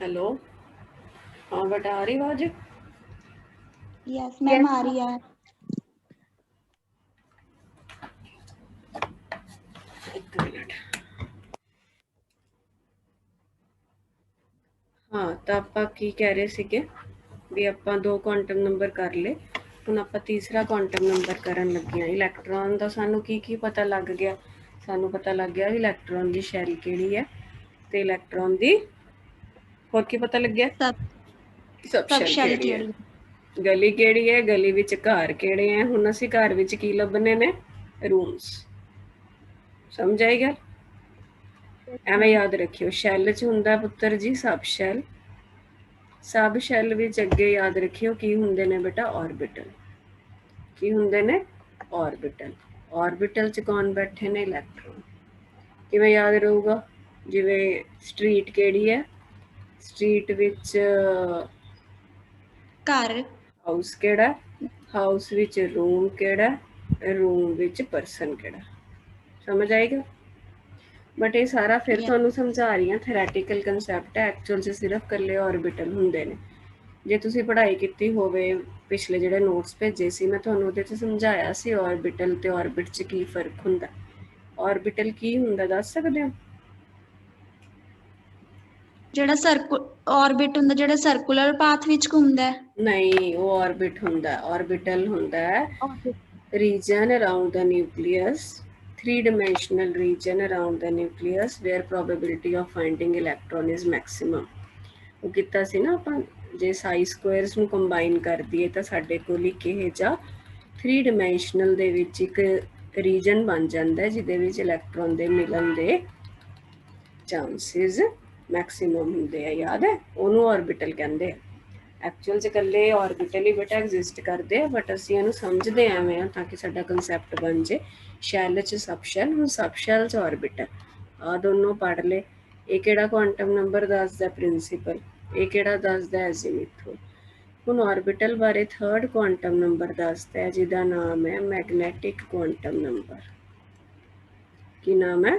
हेलो, हाँ बेटा आ रही आवाज? यस मैम आ रही है। एक मिनट। हाँ तो ਆਪਾਂ ਕੀ ਕਹਿ ਰਹੇ ਸੀਗੇ ਵੀ ਆਪਾਂ 2 ਕੁਆਂਟਮ ਨੰਬਰ ਕਰ ਲਏ, ਹੁਣ ਆਪਾਂ ਤੀਸਰਾ ਕੁਆਂਟਮ ਨੰਬਰ ਕਰਨ ਲੱਗੇ ਹਾਂ। ਇਲੈਕਟ੍ਰੋਨ ਦਾ ਸਾਨੂੰ ਕੀ ਪਤਾ ਲੱਗ ਗਿਆ? ਸਾਨੂੰ ਪਤਾ ਲੱਗ ਗਿਆ ਵੀ ਇਲੈਕਟ੍ਰੋਨ ਦੀ ਸ਼ੈਲ ਕਿਹੜੀ ਹੈ ਤੇ ਇਲੈਕਟ੍ਰੋਨ ਦੀ ਹੋਰ ਕੀ ਪਤਾ ਲੱਗਿਆ? ਸਬ ਸ਼ੈਲ ਕਿਹੜੀ ਹੈ, ਗਲੀ ਕਿਹੜੀ ਹੈ, ਗਲੀ ਵਿੱਚ ਘਰ ਕਿਹੜੇ ਹੈ। ਹੁਣ ਅਸੀਂ ਘਰ ਵਿੱਚ ਕੀ ਲੱਭਣੇ ਨੇ? ਰੂਮਸ। ਸਮਝ ਆਈ ਗੱਲ? ਐਵੇਂ ਯਾਦ ਰੱਖਿਓ, ਸ਼ੈਲ 'ਚ ਹੁੰਦਾ ਪੁੱਤਰ ਜੀ ਸਬ ਸ਼ੈਲ। ਸਬ ਸ਼ੈਲ ਵਿੱਚ ਅੱਗੇ ਯਾਦ ਰੱਖਿਓ ਕੀ ਹੁੰਦੇ ਨੇ ਬੇਟਾ? ਆਰਬਿਟਲ। ਕੀ ਹੁੰਦੇ ਨੇ? ਆਰਬਿਟਲ। ਆਰਬਿਟਲ 'ਚ ਕੌਣ ਬੈਠੇ ਨੇ? ਇਲੈਕਟ੍ਰੋਨ। ਕਿਵੇਂ ਯਾਦ ਰਹੂਗਾ? ਜਿਵੇਂ ਸਟਰੀਟ ਕਿਹੜੀ ਹੈ? ਸਟਰੀਟ ਵਿੱਚ ਘਰ। ਹਾਊਸ ਕਿਹੜਾ? ਹਾਊਸ ਵਿੱਚ ਰੂਮ ਕਿਹੜਾ? ਰੂਮ ਵਿੱਚ ਪਰਸਨ ਕਿਹੜਾ? ਸਮਝ ਆਏਗਾ? ਬਟ ਇਹ ਸਾਰਾ ਫਿਰ ਤੁਹਾਨੂੰ ਸਮਝਾ ਰਹੀ ਹਾਂ, ਥਿਓਰੈਟੀਕਲ ਕਨਸੈਪਟ ਹੈ, ਐਕਚੁਅਲ 'ਚ ਸਿਰਫ ਇਕੱਲੇ ਆਰਬਿਟਲ ਹੁੰਦੇ ਨੇ। ਜੇ ਤੁਸੀਂ ਪੜ੍ਹਾਈ ਕੀਤੀ ਹੋਵੇ, ਪਿਛਲੇ ਜਿਹੜੇ ਨੋਟਸ ਭੇਜੇ ਸੀ ਮੈਂ ਤੁਹਾਨੂੰ, ਉਹਦੇ 'ਚ ਸਮਝਾਇਆ ਸੀ ਆਰਬਿਟਲ ਤੇ ਆਰਬਿਟ 'ਚ ਕੀ ਫਰਕ ਹੁੰਦਾ। ਆਰਬਿਟਲ ਕੀ ਹੁੰਦਾ ਦੱਸ ਸਕਦੇ ਹੋ? ਜਿਹੜਾ ਆਰਬਿਟ ਹੁੰਦਾ ਜਿਹੜਾ ਸਰਕੂਲਰ ਪਾਥ ਵਿੱਚ ਘੁੰਮਦਾ ਹੈ। ਨਹੀਂ, ਉਹ ਆਰਬਿਟ ਹੁੰਦਾ। ਆਰਬਿਟਲ ਹੁੰਦਾ ਹੈ region around the nucleus, 3-dimensional region around the nucleus where probability of finding electron is maximum। ਉਹ ਕੀਤਾ ਸੀ ਨਾ ਆਪਾਂ, ਜੇ ਸਾਈ ਸਕੁਅਰਸ ਨੂੰ ਕੰਬਾਈਨ ਕਰ ਦਈਏ ਤਾਂ ਸਾਡੇ ਕੋਲ ਇੱਕ ਇਹ ਜਿਹਾ 3-dimensional ਦੇ ਵਿੱਚ ਇੱਕ ਰੀਜਨ ਬਣ ਜਾਂਦਾ ਹੈ ਜਿਹਦੇ ਵਿੱਚ ਇਲੈਕਟ੍ਰੋਨ ਦੇ ਮਿਲਣ ਦੇ ਚਾਂਸਿਸ ਮੈਕਸਿਮਮ ਹੁੰਦੇ ਆ। ਯਾਦ ਹੈ? ਉਹਨੂੰ ਆਰਬਿਟਲ ਕਹਿੰਦੇ ਆ। ਐਕਚੁਅਲ 'ਚ ਇਕੱਲੇ ਆਰਬਿਟਲ ਹੀ ਬੇਟਾ ਐਗਜ਼ਿਸਟ ਕਰਦੇ ਆ, ਬਟ ਅਸੀਂ ਇਹਨੂੰ ਸਮਝਦੇ ਐਵੇਂ ਆ ਤਾਂ ਕਿ ਸਾਡਾ ਕਨਸੈਪਟ ਬਣ ਜੇ। ਸ਼ੈਲ 'ਚ ਸਬ ਸ਼ੈਲ, ਹੁਣ ਸਬ ਸ਼ੈਲ 'ਚ ਆਰਬਿਟਲ, ਆ ਦੋਨੋਂ ਪੜ੍ਹ ਲਏ। ਇਹ ਕਿਹੜਾ ਕੁਆਂਟਮ ਨੰਬਰ ਦੱਸਦਾ? ਪ੍ਰਿੰਸੀਪਲ। ਇਹ ਕਿਹੜਾ ਦੱਸਦਾ? ਐਜ਼ੀਮੂਥਲ। ਹੁਣ ਆਰਬਿਟਲ ਬਾਰੇ 3rd ਕੁਆਂਟਮ ਨੰਬਰ ਦੱਸਦਾ ਹੈ ਜਿਹਦਾ ਨਾਮ ਹੈ ਮੈਗਨੈਟਿਕ ਕੁਆਂਟਮ ਨੰਬਰ। ਕੀ ਨਾਮ ਹੈ?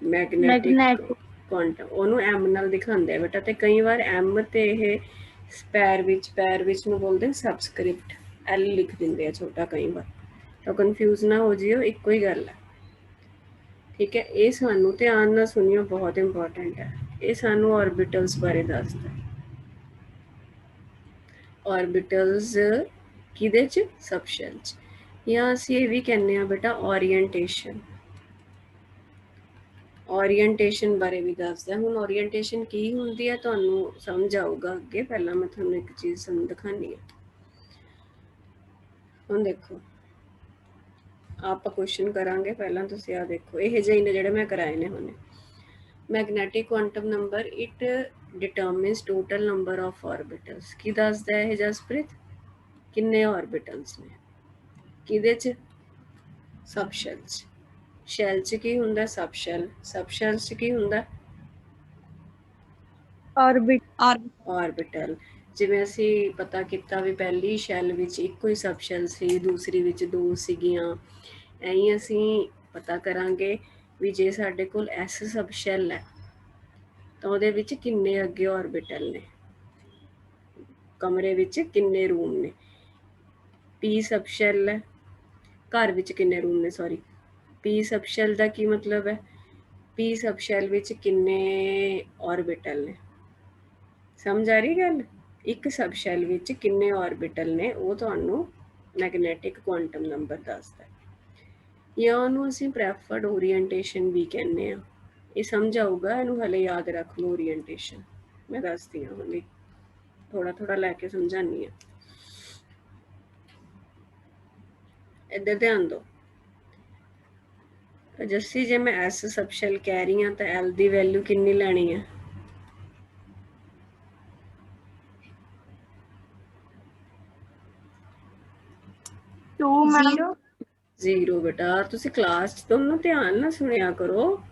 Magnetic quantum. ਉਹਨੂੰ ਐਮ ਨਾਲ ਦਿਖਾਉਂਦੇ ਆ ਬੇਟਾ, ਤੇ ਕਈ ਵਾਰ ਐਮ ਤੇ ਇਹ ਪੈਰ ਵਿੱਚ ਨੂੰ ਬੋਲਦੇ ਸਬਸਕ੍ਰਿਪਟ, ਐਲ ਲਿਖ ਦਿੰਦੇ ਆ ਛੋਟਾ ਕਈ ਵਾਰ, ਤਾਂ ਕਨਫਿਊਜ਼ ਨਾ ਹੋ ਜਿਓ, ਇੱਕੋ ਹੀ ਗੱਲ ਹੈ। ਠੀਕ ਹੈ, ਇਹ ਸਾਨੂੰ ਧਿਆਨ ਨਾਲ ਸੁਣਿਓ, ਬਹੁਤ ਇੰਪੋਰਟੈਂਟ ਹੈ। ਇਹ ਸਾਨੂੰ ਆਰਬਿਟਲਸ ਬਾਰੇ ਦੱਸਦਾ। ਆਰਬਿਟਲਸ ਕਿਹਦੇ 'ਚ? ਸਬ ਸ਼ੈਲ 'ਚ। ਜਾਂ ਅਸੀਂ ਇਹ ਵੀ ਕਹਿੰਦੇ ਹਾਂ ਬੇਟਾ ਓਰੀਐਂਟੇਸ਼ਨ। ਓਰੀਐਂਟੇਸ਼ਨ ਬਾਰੇ ਵੀ ਦੱਸਦਾ। ਹੁਣ ਓਰੀਐਂਟੇਸ਼ਨ ਕੀ ਹੁੰਦੀ ਹੈ ਤੁਹਾਨੂੰ ਸਮਝ ਆਊਗਾ ਅੱਗੇ, ਪਹਿਲਾਂ ਮੈਂ ਤੁਹਾਨੂੰ ਇੱਕ ਚੀਜ਼ ਦਿਖਾਉਂਦੀ ਹਾਂ। ਹੁਣ ਦੇਖੋ, ਆਪਾਂ ਕੁਐਸਚਨ ਕਰਾਂਗੇ, ਪਹਿਲਾਂ ਤੁਸੀਂ ਆ ਦੇਖੋ, ਇਹ ਜਿਹੇ ਨੇ ਜਿਹੜੇ ਮੈਂ ਕਰਾਏ ਨੇ ਹੁਣੇ। Magnetic quantum number it determines total number of orbitals. ਕੀ ਦੱਸਦਾ ਇਹ ਜਸਪ੍ਰੀਤ? ਕਿੰਨੇ ਆਰਬਿਟਲਸ ਨੇ ਕਿਹਦੇ 'ਚ? ਸਬ ਸ਼ੈਲ 'ਚ। ਸ਼ੈਲ 'ਚ ਕੀ ਹੁੰਦਾ? ਸਬ ਸ਼ੈਲ 'ਚ ਕੀ ਹੁੰਦਾ? ਆਰਬਿਟਲ। ਜਿਵੇਂ ਅਸੀਂ ਪਤਾ ਕੀਤਾ ਵੀ ਪਹਿਲੀ ਸ਼ੈਲ ਵਿੱਚ ਇੱਕੋ ਹੀ ਸਬ ਸ਼ੈਲ ਸੀ, ਦੂਸਰੀ ਵਿੱਚ 2 ਸੀਗੀਆਂ, ਐਂ ਹੀ ਅਸੀਂ ਪਤਾ ਕਰਾਂਗੇ ਵੀ ਜੇ ਸਾਡੇ ਕੋਲ ਐਸ ਸਬ ਸ਼ੈਲ ਹੈ ਤਾਂ ਉਹਦੇ ਵਿੱਚ ਕਿੰਨੇ ਅੱਗੇ ਆਰਬਿਟਲ ਨੇ, ਕਮਰੇ ਵਿੱਚ ਕਿੰਨੇ ਰੂਮ ਨੇ। ਪੀ ਸਬ ਸ਼ੈਲ ਹੈ, ਘਰ ਵਿੱਚ ਕਿੰਨੇ ਰੂਮ ਨੇ, ਸੌਰੀ। ਪੀ ਸਬ ਸ਼ੈਲ ਦਾ ਕੀ ਮਤਲਬ ਹੈ? ਪੀ ਸਬ ਸ਼ੈਲ ਵਿੱਚ ਕਿੰਨੇ ਆਰਬਿਟਲ ਨੇ। ਸਮਝ ਆ ਰਹੀ ਗੱਲ? ਇੱਕ ਸਬ ਸ਼ੈਲ ਵਿੱਚ ਕਿੰਨੇ ਆਰਬਿਟਲ ਨੇ ਉਹ ਤੁਹਾਨੂੰ ਮੈਗਨੈਟਿਕ ਕੁਆਂਟਮ ਨੰਬਰ ਦੱਸਦਾ। ਜਾਂ ਉਹਨੂੰ ਅਸੀਂ ਪ੍ਰੈਫਰਡ ਓਰੀਐਂਟੇਸ਼ਨ ਵੀ ਕਹਿੰਦੇ ਹਾਂ। ਇਹ ਸਮਝ ਆਊਗਾ, ਇਹਨੂੰ ਹਲੇ ਯਾਦ ਰੱਖ ਲਓ। ਓਰੀਐਂਟੇਸ਼ਨ ਮੈਂ ਦੱਸਦੀ ਹਾਂ, ਹੁਣੇ ਥੋੜਾ ਥੋੜਾ ਲੈ ਕੇ ਸਮਝਾਉਂਦੀ ਹਾਂ। ਇੱਧਰ ਧਿਆਨ ਦਿਓ। ਜੱਸੀ, ਜੇ ਮੈਂ ਐਸ ਸਬ ਸ਼ੈਲ ਕਹਿ ਰਹੀ ਹਾਂ ਤਾਂ ਐਲ ਦੀ ਵੈਲਿਊ ਕਿੰਨੀ ਲੈਣੀ ਹੈ? 2 ਮੈਮ। 0 ਬੇਟਾ, ਤੁਸੀਂ ਕਲਾਸ 'ਚ ਦੋਨੋਂ ਧਿਆਨ ਨਾਲ ਸੁਣਿਆ ਕਰੋ।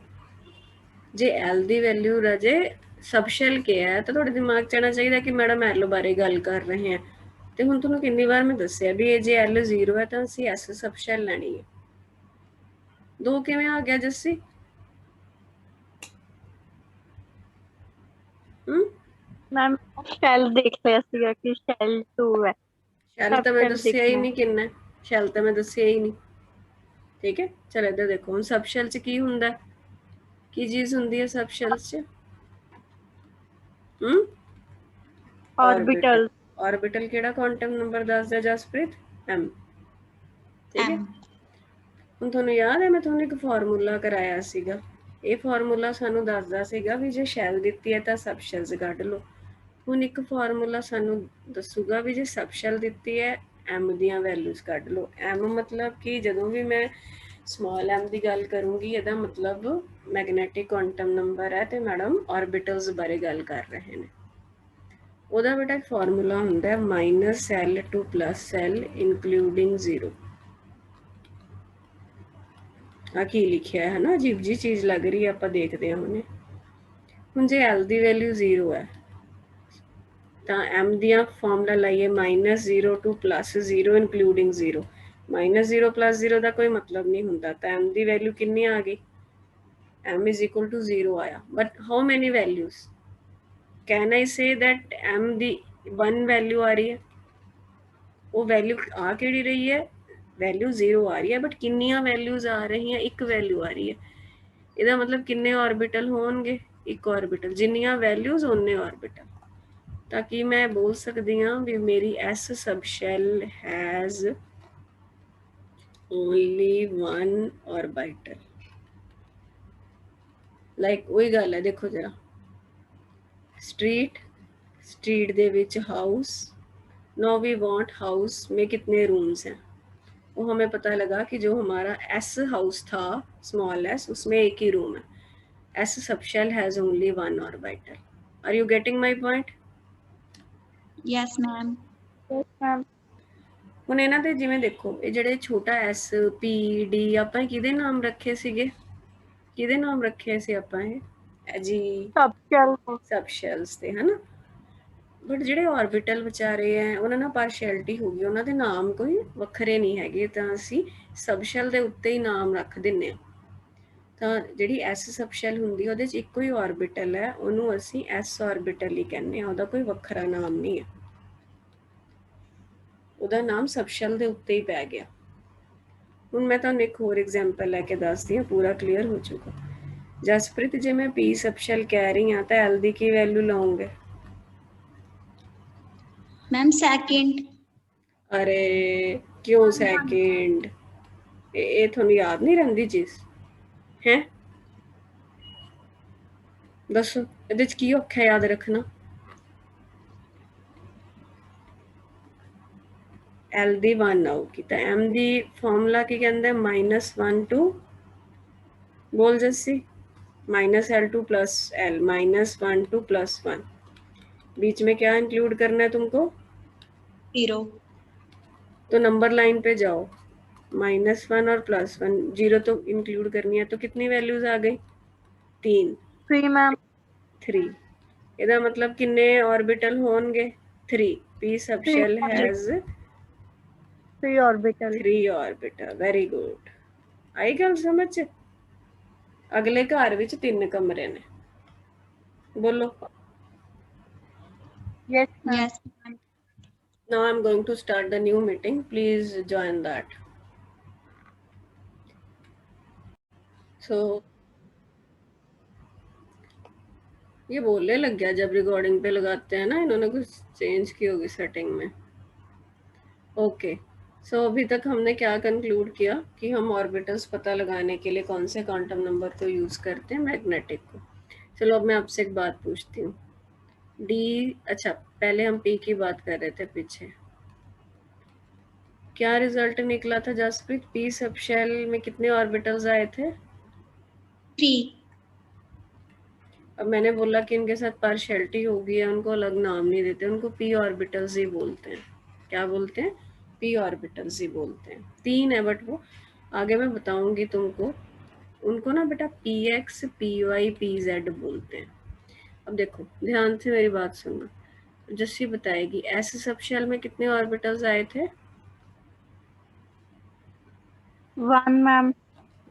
ਜੇ ਐਲ ਦੀ ਵੈਲਿਊ ਰਾਜੇ ਸਬ ਸ਼ੈਲ ਕਿਹਾ ਹੈ ਤਾਂ ਤੁਹਾਡੇ ਦਿਮਾਗ 'ਚ ਆਉਣਾ ਚਾਹੀਦਾ ਕਿ ਮੈਡਮ ਐਲ ਬਾਰੇ ਗੱਲ ਕਰ ਰਹੇ ਹਾਂ। ਤੇ ਹੁਣ ਤੁਹਾਨੂੰ ਕਿੰਨੀ ਵਾਰ ਮੈਂ ਦੱਸਿਆ ਵੀ ਇਹ ਜੇ ਐਲ 0 ਹੈ ਤਾਂ ਅਸੀਂ ਐਸ ਸਬ ਸ਼ੈਲ ਲੈਣੀ ਹੈ। 2 ਕਿਵੇਂ ਆ ਗਿਆ ਜੱਸੀ? ਮੈਮ ਸ਼ੈਲ ਦੇਖ ਲਿਆ ਸੀਗਾ ਕਿ ਸ਼ੈਲ 2 ਹੈ। ਸ਼ੈਲ ਤਾਂ ਮੈਂ ਦੱਸਿਆ ਹੀ ਨਹੀਂ ਕਿੰਨਾ, ਸ਼ੈਲ ਤਾਂ ਮੈਂ ਦੱਸਿਆ ਹੀ ਨਹੀਂ। ਠੀਕ ਹੈ, ਚਲੋ ਇੱਧਰ ਦੇਖੋ। ਹੁਣ ਸਬ ਸ਼ੈਲ 'ਚ ਕੀ ਹੁੰਦਾ? ਕੀ ਚੀਜ਼ ਹੁੰਦੀ ਹੈ ਸਬ ਸ਼ੈਲ 'ਚ? ਆਰਬਿਟਲ। ਆਰਬਿਟਲ ਕਿਹੜਾ ਕੁਆਂਟਮ ਨੰਬਰ ਦੱਸਦਾ ਜਸਪ੍ਰੀਤ? m। ਠੀਕ ਹੈ, ਹੁਣ ਤੁਹਾਨੂੰ ਯਾਦ ਹੈ ਮੈਂ ਤੁਹਾਨੂੰ ਇੱਕ ਫਾਰਮੂਲਾ ਕਰਾਇਆ ਸੀਗਾ। ਇਹ ਫਾਰਮੂਲਾ ਸਾਨੂੰ ਦੱਸਦਾ ਸੀਗਾ ਵੀ ਜੇ ਸ਼ੈਲ ਦਿੱਤੀ ਹੈ ਤਾਂ ਸਬ ਸ਼ੈਲਸ ਕੱਢ ਲਓ। ਹੁਣ ਇੱਕ ਫਾਰਮੂਲਾ ਸਾਨੂੰ ਦੱਸੂਗਾ ਵੀ ਜੇ ਸਬ ਸ਼ੈਲ ਦਿੱਤੀ ਹੈ m ਦੀਆਂ ਵੈਲਿਊਜ਼ ਕੱਢ ਲਓ। m ਮਤਲਬ ਕਿ ਜਦੋਂ ਵੀ ਮੈਂ ਸਮਾਲ m ਦੀ ਗੱਲ ਕਰੂੰਗੀ ਇਹਦਾ ਮਤਲਬ ਮੈਗਨੈਟਿਕ ਕੁਆਂਟਮ ਨੰਬਰ ਹੈ ਤੇ ਮੈਡਮ ਆਰਬਿਟਲਸ ਬਾਰੇ ਗੱਲ ਕਰ ਰਹੇ ਨੇ। ਉਹਦਾ ਬੇਟਾ ਇੱਕ ਫਾਰਮੂਲਾ ਹੁੰਦਾ ਹੈ -L to +L ਇਨਕਲੂਡਿੰਗ 0। ਆ ਕੀ ਲਿਖਿਆ ਹੈ ਨਾ, ਅਜੀਬ ਜੀ ਚੀਜ਼ ਲੱਗ ਰਹੀ ਹੈ, ਆਪਾਂ ਦੇਖਦੇ ਹਾਂ ਹੁਣੇ। ਹੁਣ ਜੇ L ਦੀ ਵੈਲਿਊ 0 ਹੈ ਤਾਂ M ਦੀਆਂ ਫਾਰਮੂਲਾ ਲਾਈਏ -0 to +0 ਇਨਕਲੂਡਿੰਗ 0। -0 + 0 ਦਾ ਕੋਈ ਮਤਲਬ ਨਹੀਂ ਹੁੰਦਾ, ਤਾਂ M ਦੀ ਵੈਲਿਊ ਕਿੰਨੀ ਆ ਗਈ? M is equal to 0 ਆਇਆ। But how many values? Can I say that M the 1 value ਆ ਰਹੀ ਹੈ? ਉਹ ਵੈਲਿਊ ਆ ਕਿਹੜੀ ਰਹੀ ਹੈ? ਵੈਲਿਊ 0 ਆ ਰਹੀ ਹੈ, ਬਟ ਕਿੰਨੀਆਂ ਵੈਲਿਊਜ਼ ਆ ਰਹੀਆਂ? ਇੱਕ ਵੈਲਿਊ ਆ ਰਹੀ ਹੈ। ਇਹਦਾ ਮਤਲਬ ਕਿੰਨੇ ਆਰਬਿਟਲ ਹੋਣਗੇ? ਇੱਕ ਆਰਬਿਟਲ। ਜਿੰਨੀਆਂ ਵੈਲਿਊਜ਼ ਓਨੇ ਆਰਬਿਟਲ। ਤਾਂ ਕਿ ਮੈਂ ਬੋਲ ਸਕਦੀ ਹਾਂ ਵੀ ਮੇਰੀ s sub shell has only 1 orbital. Like ਉਹੀ ਗੱਲ ਹੈ, ਦੇਖੋ ਜਰਾ। स्ट्रीट ਦੇ ਵਿੱਚ house. No we want house में कितने रूम्स हैं? वो हमें पता लगा कि जो हमारा एस हाउस था स्मॉल एस उसमें एक ही रूम है। S sub shell has only 1 orbital. Are you getting my point? Yes ma'am. ਹੁਣ ਇਹਨਾਂ ਦੇ ਜਿਵੇਂ ਦੇਖੋ ਇਹ ਜਿਹੜੇ ਛੋਟਾ ਐਸ ਪੀ ਡੀ ਆਪਾਂ ਕਿਹਦੇ ਨਾਮ ਰੱਖੇ ਸੀਗੇ? ਕਿਹਦੇ ਨਾਮ ਰੱਖੇ ਸੀ ਆਪਾਂ ਇਹ ਜੀ? ਸਬ ਸ਼ੈਲਸ ਤੇ, ਹਨਾ। ਬਟ ਜਿਹੜੇ ਆਰਬਿਟਲ ਵਿਚਾਰੇ ਹੈ ਉਹਨਾਂ ਨਾਲ ਪਾਰਸ਼ੈਲਿਟੀ ਹੋ ਗਈ, ਉਹਨਾਂ ਦੇ ਨਾਮ ਕੋਈ ਵੱਖਰੇ ਨਹੀਂ ਹੈਗੇ, ਤਾਂ ਅਸੀਂ ਸਬ ਸ਼ੈਲ ਦੇ ਉੱਤੇ ਹੀ ਨਾਮ ਰੱਖ ਦਿੰਦੇ ਹਾਂ। ਤਾਂ ਜਿਹੜੀ ਐਸ ਸਬ ਸ਼ੈਲ ਹੁੰਦੀ ਉਹਦੇ 'ਚ ਇੱਕੋ ਹੀ ਆਰਬਿਟਲ ਹੈ, ਉਹਨੂੰ ਅਸੀਂ ਐਸ ਆਰਬਿਟਲ ਹੀ ਕਹਿੰਦੇ ਹਾਂ, ਉਹਦਾ ਕੋਈ ਵੱਖਰਾ ਨਾਮ ਨਹੀਂ ਹੈ। ਉਹਦਾ ਨਾਮ ਸਬ ਸ਼ੈਲ ਦੇ ਉੱਤੇ ਹੀ ਪੈ ਗਿਆ। ਹੁਣ ਮੈਂ ਤੁਹਾਨੂੰ ਇੱਕ ਹੋਰ ਐਗਜ਼ਾਮਪਲ ਲੈ ਕੇ ਦੱਸਦੀ ਹਾਂ, ਪੂਰਾ ਕਲੀਅਰ ਹੋ ਜਾਊਗਾ। ਜਸਪ੍ਰੀਤ, ਜੇ ਮੈਂ ਪੀ ਸਬ ਸ਼ੈਲ ਕਹਿ ਰਹੀ ਹਾਂ ਤਾਂ ਐਲ ਦੀ ਕੀ ਵੈਲਿਊ ਲਾਉਂਗੇ? Ma'am second. अरे क्यों सेकंड? ये ਤੁਹਾਨੂੰ याद नहीं रहती चीज है? दसो ਇਹਦੇ ਚ ਕੀ ਔਖਾ याद रखना? L ਦੀ 1 ਆਊਗੀ ਤਾਂ M ਦੀ ਫਾਰਮੂਲਾ ਕੀ ਕਹਿੰਦਾ? -1 to बोल जैसी -L to +L -1 to +1। बीच में क्या इंक्लूड करना है तुमको? 0। तो नंबर लाइन पे जाओ। -1 और +1 0 तो इंक्लूड करनी है, तो कितनी वैल्यूज आ गई? 3 3 मैम 3 ਇਹਦਾ मतलब किन्ने ऑर्बिटल होंगे? 3 p subshell has 3 orbital 3 orbital. Very good. आई गल समझ? अगले घर विच 3 कमरे ने, बोलो। Yes ma'am Yes, ma'am. Now I'm going to start the new meeting. Please join that. So ये बोलने लग गया जब रिकॉर्डिंग पे लगाते हैं ना, इन्होंने कुछ चेंज की होगी सेटिंग में। ओके, सो अभी तक हमने क्या कंक्लूड किया कि हम ऑर्बिटल्स पता लगाने के लिए कौन से क्वांटम नंबर को यूज़ करते हैं? मैग्नेटिक को। चलो अब मैं आपसे एक बात पूछती हूँ। डी, अच्छा पहले हम पी की बात कर रहे थे पीछे। क्या रिजल्ट निकला था जसप्रीत? पी सबशेल में कितने ऑर्बिटल्स आए थे? 3. अब मैंने बोला कि इनके साथ पार्शियलिटी होगी है, उनको अलग नाम नहीं देते, उनको पी ऑर्बिटल्स ही बोलते हैं। क्या बोलते हैं? पी ऑर्बिटल्स ही बोलते हैं। 3 है बट वो आगे मैं बताऊंगी तुमको। उनको ना बेटा p x, p y, p z बोलते हैं। अब देखो ध्यान से मेरी बात सुनना। जस्सी बताएगी एस सबशेल में कितने ऑर्बिटल्स आए थे? 1 मैम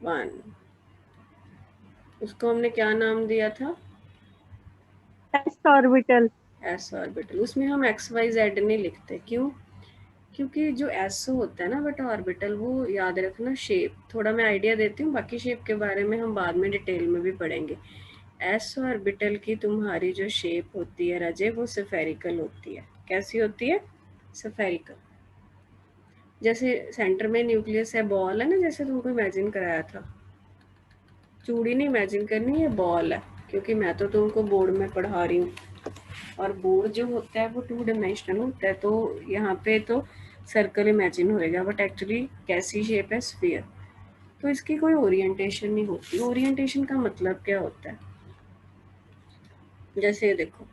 1। उसको हमने क्या नाम दिया था? S orbital S orbital. उसमें हम एक्स वाई जेड नहीं लिखते, क्यों? क्योंकि जो एस होता है ना बेटा ऑर्बिटल, वो याद रखना शेप, थोड़ा मैं आइडिया देती हूँ, बाकी शेप के बारे में हम बाद में डिटेल में भी पढ़ेंगे। एस ऑर्बिटल की तुम्हारी जो शेप होती है राजे, वो स्फेरिकल होती है। कैसी होती है? स्फेरिकल। जैसे सेंटर में न्यूक्लियस है, बॉल है ना, जैसे तुमको इमेजिन कराया था। चूड़ी नहीं इमेजिन करनी, ये बॉल है, क्योंकि मैं तो तुमको बोर्ड में पढ़ा रही हूँ, और बोर्ड जो होता है वो 2 डायमेंशनल होता है, तो यहाँ पे तो सर्कल इमेजिन होएगा, बट एक्चुअली कैसी शेप है? स्फीयर। तो इसकी कोई ओरिएंटेशन नहीं होती। ओरिएंटेशन का मतलब क्या होता है? जैसे देखो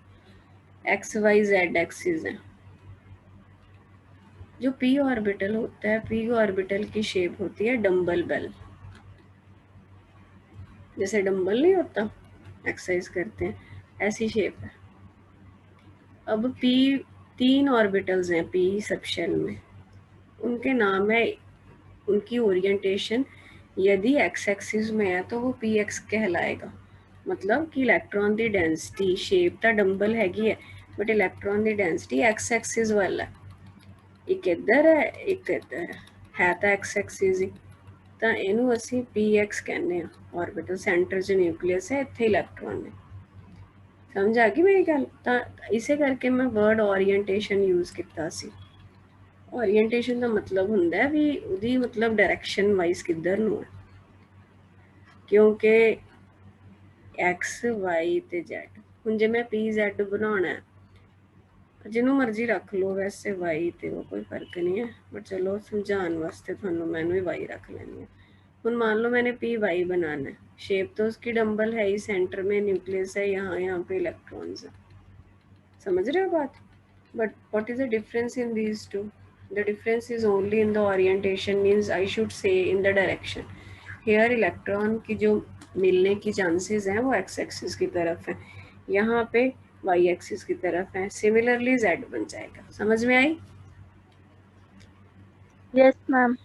एक्स वाई जेड एक्सिस है। जो पी ऑर्बिटल होता है, पी ऑर्बिटल की शेप होती है डम्बल बेल। जैसे डम्बल नहीं होता, एक्सरसाइज करते हैं, ऐसी शेप है। अब पी 3 ऑर्बिटल्स हैं पी सबशेल में, उनके नाम है, उनकी ओरिएंटेशन यदि एक्स एक्सिस में है तो वो पी एक्स कहलाएगा। मतलब कि इलेक्ट्रॉन की डेंसिटी, शेप तो डंबल हैगी है, बट इलेक्ट्रॉन की डेंसिटी एक्स एक्सिस वाला है। एक इधर है, एक इधर है तो एक्स एक्सिस ही, तो इनू ਅਸੀਂ px कहने हैं। ऑर्बिटल सेंटर च न्यूक्लियस है, इत्थे इलेक्ट्रॉन है। समझ आ गई मेरी गल? तो इसे करके मैं वर्ड ओरिएंटेशन यूज किया सी। ओरिएंटेशन का मतलब ਹੁੰਦਾ है भी ਉਹਦੀ मतलब डायरेक्शन वाइज किधर ਨੂੰ है, क्योंकि एक्स वाई ते जेड, ਹੁਣ ਜੇ मैं पी जेड बनाना है, ਜਿਹਨੂੰ मर्जी रख लो, वैसे वाई ते वो कोई फर्क नहीं है, बट चलो समझाने वास्ते थानू मैनू ही वाई रख लेनी है। ਹੁਣ मान लो मैंने पी वाई बनाना है, शेप तो उसकी डंबल है ही, सेंटर में न्यूक्लियस है, यहाँ पे इलेक्ट्रॉन्स है। समझ रहे हो बात? But what is the difference in these two? The difference is only in the orientation, means I should say in the direction. Here electron की जो मिलने की चांसेस हैं वो एक्स एक्सिस की तरफ है, यहाँ पे वाई एक्सिस की तरफ है। सिमिलरली जेड बन जाएगा। समझ में आई? यस मैम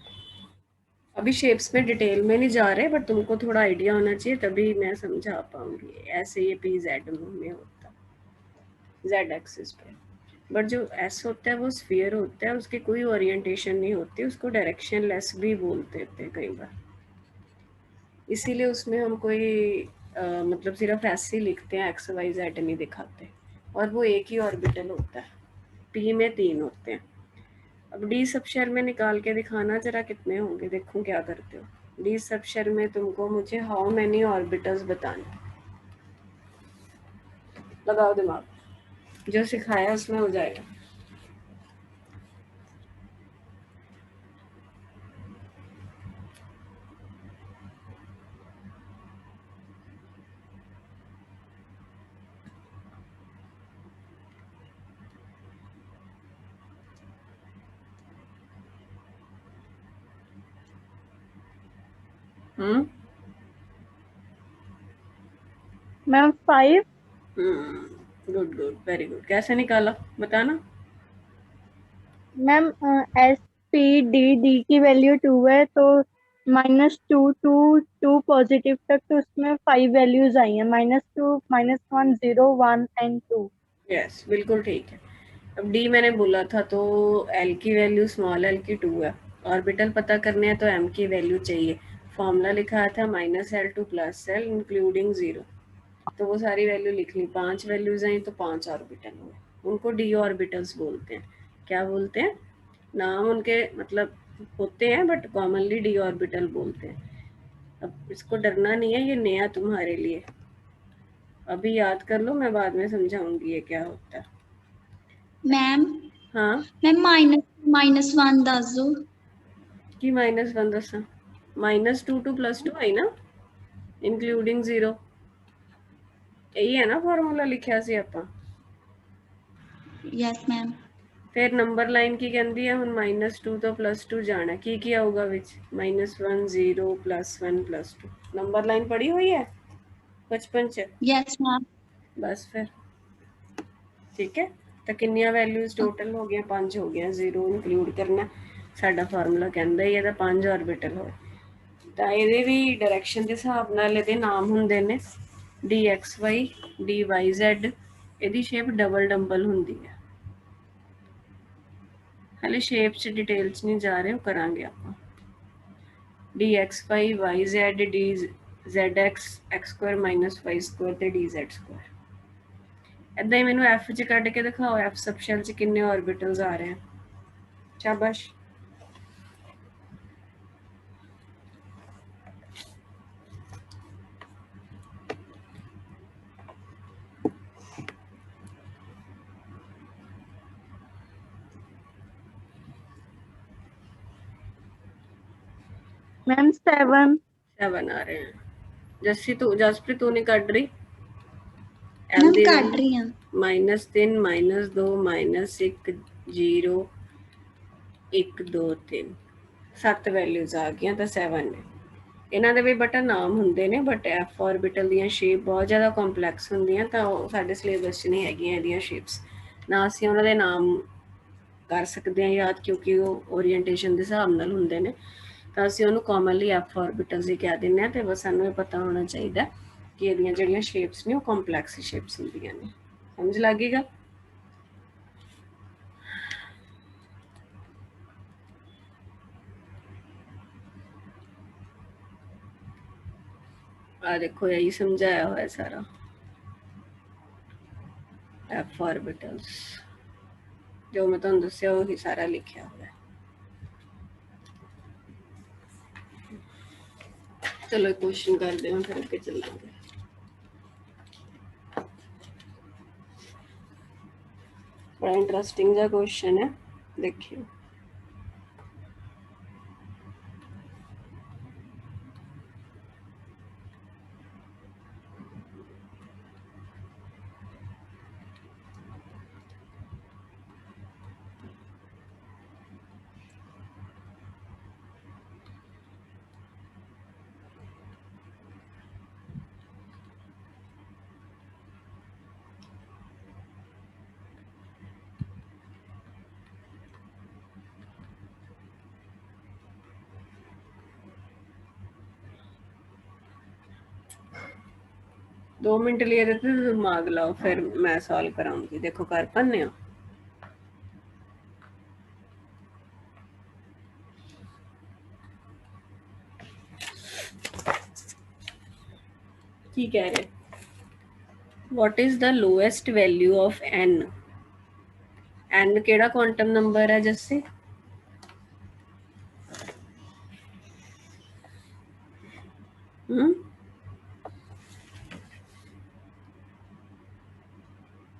अभी शेप्स में डिटेल में नहीं जा रहे, बट तुमको थोड़ा आइडिया होना चाहिए, तभी मैं समझा पाऊंगी। ऐसे ये पी जेड में होता, जेड एक्सिस पे। बट जो एस होता है वो स्फीयर होता है, उसकी कोई ओरिएंटेशन नहीं होती, उसको डायरेक्शन लेस भी बोलते थे कई बार, इसीलिए उसमें हम कोई मतलब सिर्फ ऐसे ही लिखते हैं, एक्स वाई जेड नहीं दिखाते। और वो एक ही ऑर्बिटल होता है, पी में 3 होते हैं। अब डी सबशेल में निकाल के दिखाना जरा कितने होंगे, देखो क्या करते हो। डी सबशेल में तुमको मुझे हाउ मैनी ऑर्बिटल्स बताने, लगाओ दिमाग, जो सिखाया उसमें हो जाएगा। Ma'am 5। Good good, very good. कैसे निकाला बताना। मैम एस पी डी की वैल्यू 2 है, तो -2 टू 2 पॉजिटिव तक, तो उसमें 5 वैल्यूज आई हैं, -2, -1, 0, 1 एंड 2। यस, बिल्कुल ठीक है। अब डी मैंने बोला था, तो एल की वैल्यू स्मॉल एल की 2 है। ऑर्बिटल पता करने हैं तो एम की वैल्यू चाहिए। फॉर्मूला लिखा था -L टू +L इंक्लूडिंग 0। तो वो सारी वैल्यू लिख ली। 5 वैल्यूज आई तो 5 ऑर्बिटल हुए। उनको डी ऑर्बिटल्स बोलते हैं। क्या बोलते हैं? नाम उनके मतलब होते हैं, बट कॉमनली डी ऑर्बिटल बोलते हैं। अब इसको डरना नहीं है, ये नया तुम्हारे लिए। अभी याद कर लो, मैं बाद में समझाऊंगी ये क्या होता है। मैम हाँ, मैम -1 दस दो की -1 दसा। -2 टू +2 आई ना, इंक्लूडिंग 0। यही है ना फॉर्मूला लिखा सी ਆਪਾਂ। Yes ma'am. फिर नंबर लाइन की कहती है ਹੁਣ -2 ਤੋਂ +2 ਜਾਣਾ। ਕੀ ਆਊਗਾ ਵਿੱਚ? -1 0 +1 +2। ਨੰਬਰ ਲਾइन पढ़ी हुई है बचपन च? Yes ma'am. बस फिर ठीक है। तो किन्नियां वैल्यूज टोटल हो गया? 5 हो गया। 0 इंक्लूड करना। साडा फार्मूला कहता ही है 5 ऑर्बिटल हो। ਤਾਂ ਇਹਦੇ ਵੀ ਡਾਇਰੈਕਸ਼ਨ ਦੇ ਹਿਸਾਬ ਨਾਲ ਇਹਦੇ ਨਾਮ ਹੁੰਦੇ ਨੇ DXY DYZ। ਇਹਦੀ ਸ਼ੇਪ ਡਬਲ ਡੰਬਲ ਹੁੰਦੀ ਹੈ। ਹਾਲੇ ਸ਼ੇਪ 'ਚ ਡਿਟੇਲ 'ਚ ਨਹੀਂ ਜਾ ਰਹੇ, ਉਹ ਕਰਾਂਗੇ ਆਪਾਂ। DXY YZ DZX x² - y² ਤੇ DZ²। ਇੱਦਾਂ ਹੀ ਮੈਨੂੰ F 'ਚ ਕੱਢ ਕੇ ਦਿਖਾਓ। F ਸਬਸ਼ੈਲ 'ਚ ਕਿੰਨੇ ऑर्बिटल्स ਆ ਰਹੇ हैं? शाबाश। मैम 7। 7 आ रहे हैं। जसप्रीत तू नहीं काट रही? मैम काट रही हैं। -3 -2 -1 0 1 2 3 7 ਵੈਲਿਊਜ਼ ਆ ਗਈਆਂ ਤਾਂ 7 ਨੇ। ਇਹਨਾਂ ਦੇ ਵੀ ਬਟਾ ਨਾਮ ਹੁੰਦੇ ਨੇ, ਬਟ ਐਫ ਆਰਬਿਟਲ ਦੀਆਂ ਸ਼ੇਪ ਬਹੁਤ ਜ਼ਿਆਦਾ ਕੰਪਲੈਕਸ ਹੁੰਦੀਆਂ, ਤਾਂ ਉਹ ਸਾਡੇ ਸਿਲੇਬਸ 'ਚ ਨਹੀਂ ਹੈਗੀਆਂ ਇਹਦੀਆਂ ਸ਼ੇਪਸ। ਨਾ ਅਸੀਂ ਉਹਨਾਂ ਦੇ ਨਾਮ ਕਰ ਸਕਦੇ ਹਾਂ ਯਾਦ, ਕਿਉਂਕਿ ਉਹ ਓਰੀਐਂਟੇਸ਼ਨ ਦੇ ਹਿਸਾਬ ਨਾਲ ਹੁੰਦੇ ਨੇ। ਤਾਂ ਅਸੀਂ ਉਹਨੂੰ ਕਾਮਨਲੀ ਐਫ ਆਰਬਿਟਲਸ ਹੀ ਕਹਿ ਦਿੰਦੇ ਹਾਂ। ਤੇ ਬਸ ਸਾਨੂੰ ਇਹ ਪਤਾ ਹੋਣਾ ਚਾਹੀਦਾ ਕਿ ਇਹਦੀਆਂ ਜਿਹੜੀਆਂ ਸ਼ੇਪਸ ਨੇ ਉਹ ਕੰਪਲੈਕਸ ਸ਼ੇਪਸ ਹੁੰਦੀਆਂ ਨੇ। ਸਮਝ ਲੱਗ ਗਈ ਗੱਲ? ਆ ਦੇਖੋ, यही समझाया हुआ है सारा। एफ ऑर्बिटल्स जो मैं तुहानू दस्सिया वही सारा लिखा हुआ है। चलो क्वेश्चन करते हैं, फिर अगे चलेंगे। बड़ा इंटरेस्टिंग सा क्वेश्चन है, देखियो। दो मिनट लिए देते तो दिमाग लाओ, फिर मैं सॉल्व कराऊंगी। देखो कर पाने हो? की कह रहे? What is the lowest value of n? n केड़ा क्वांटम नंबर है Jassi?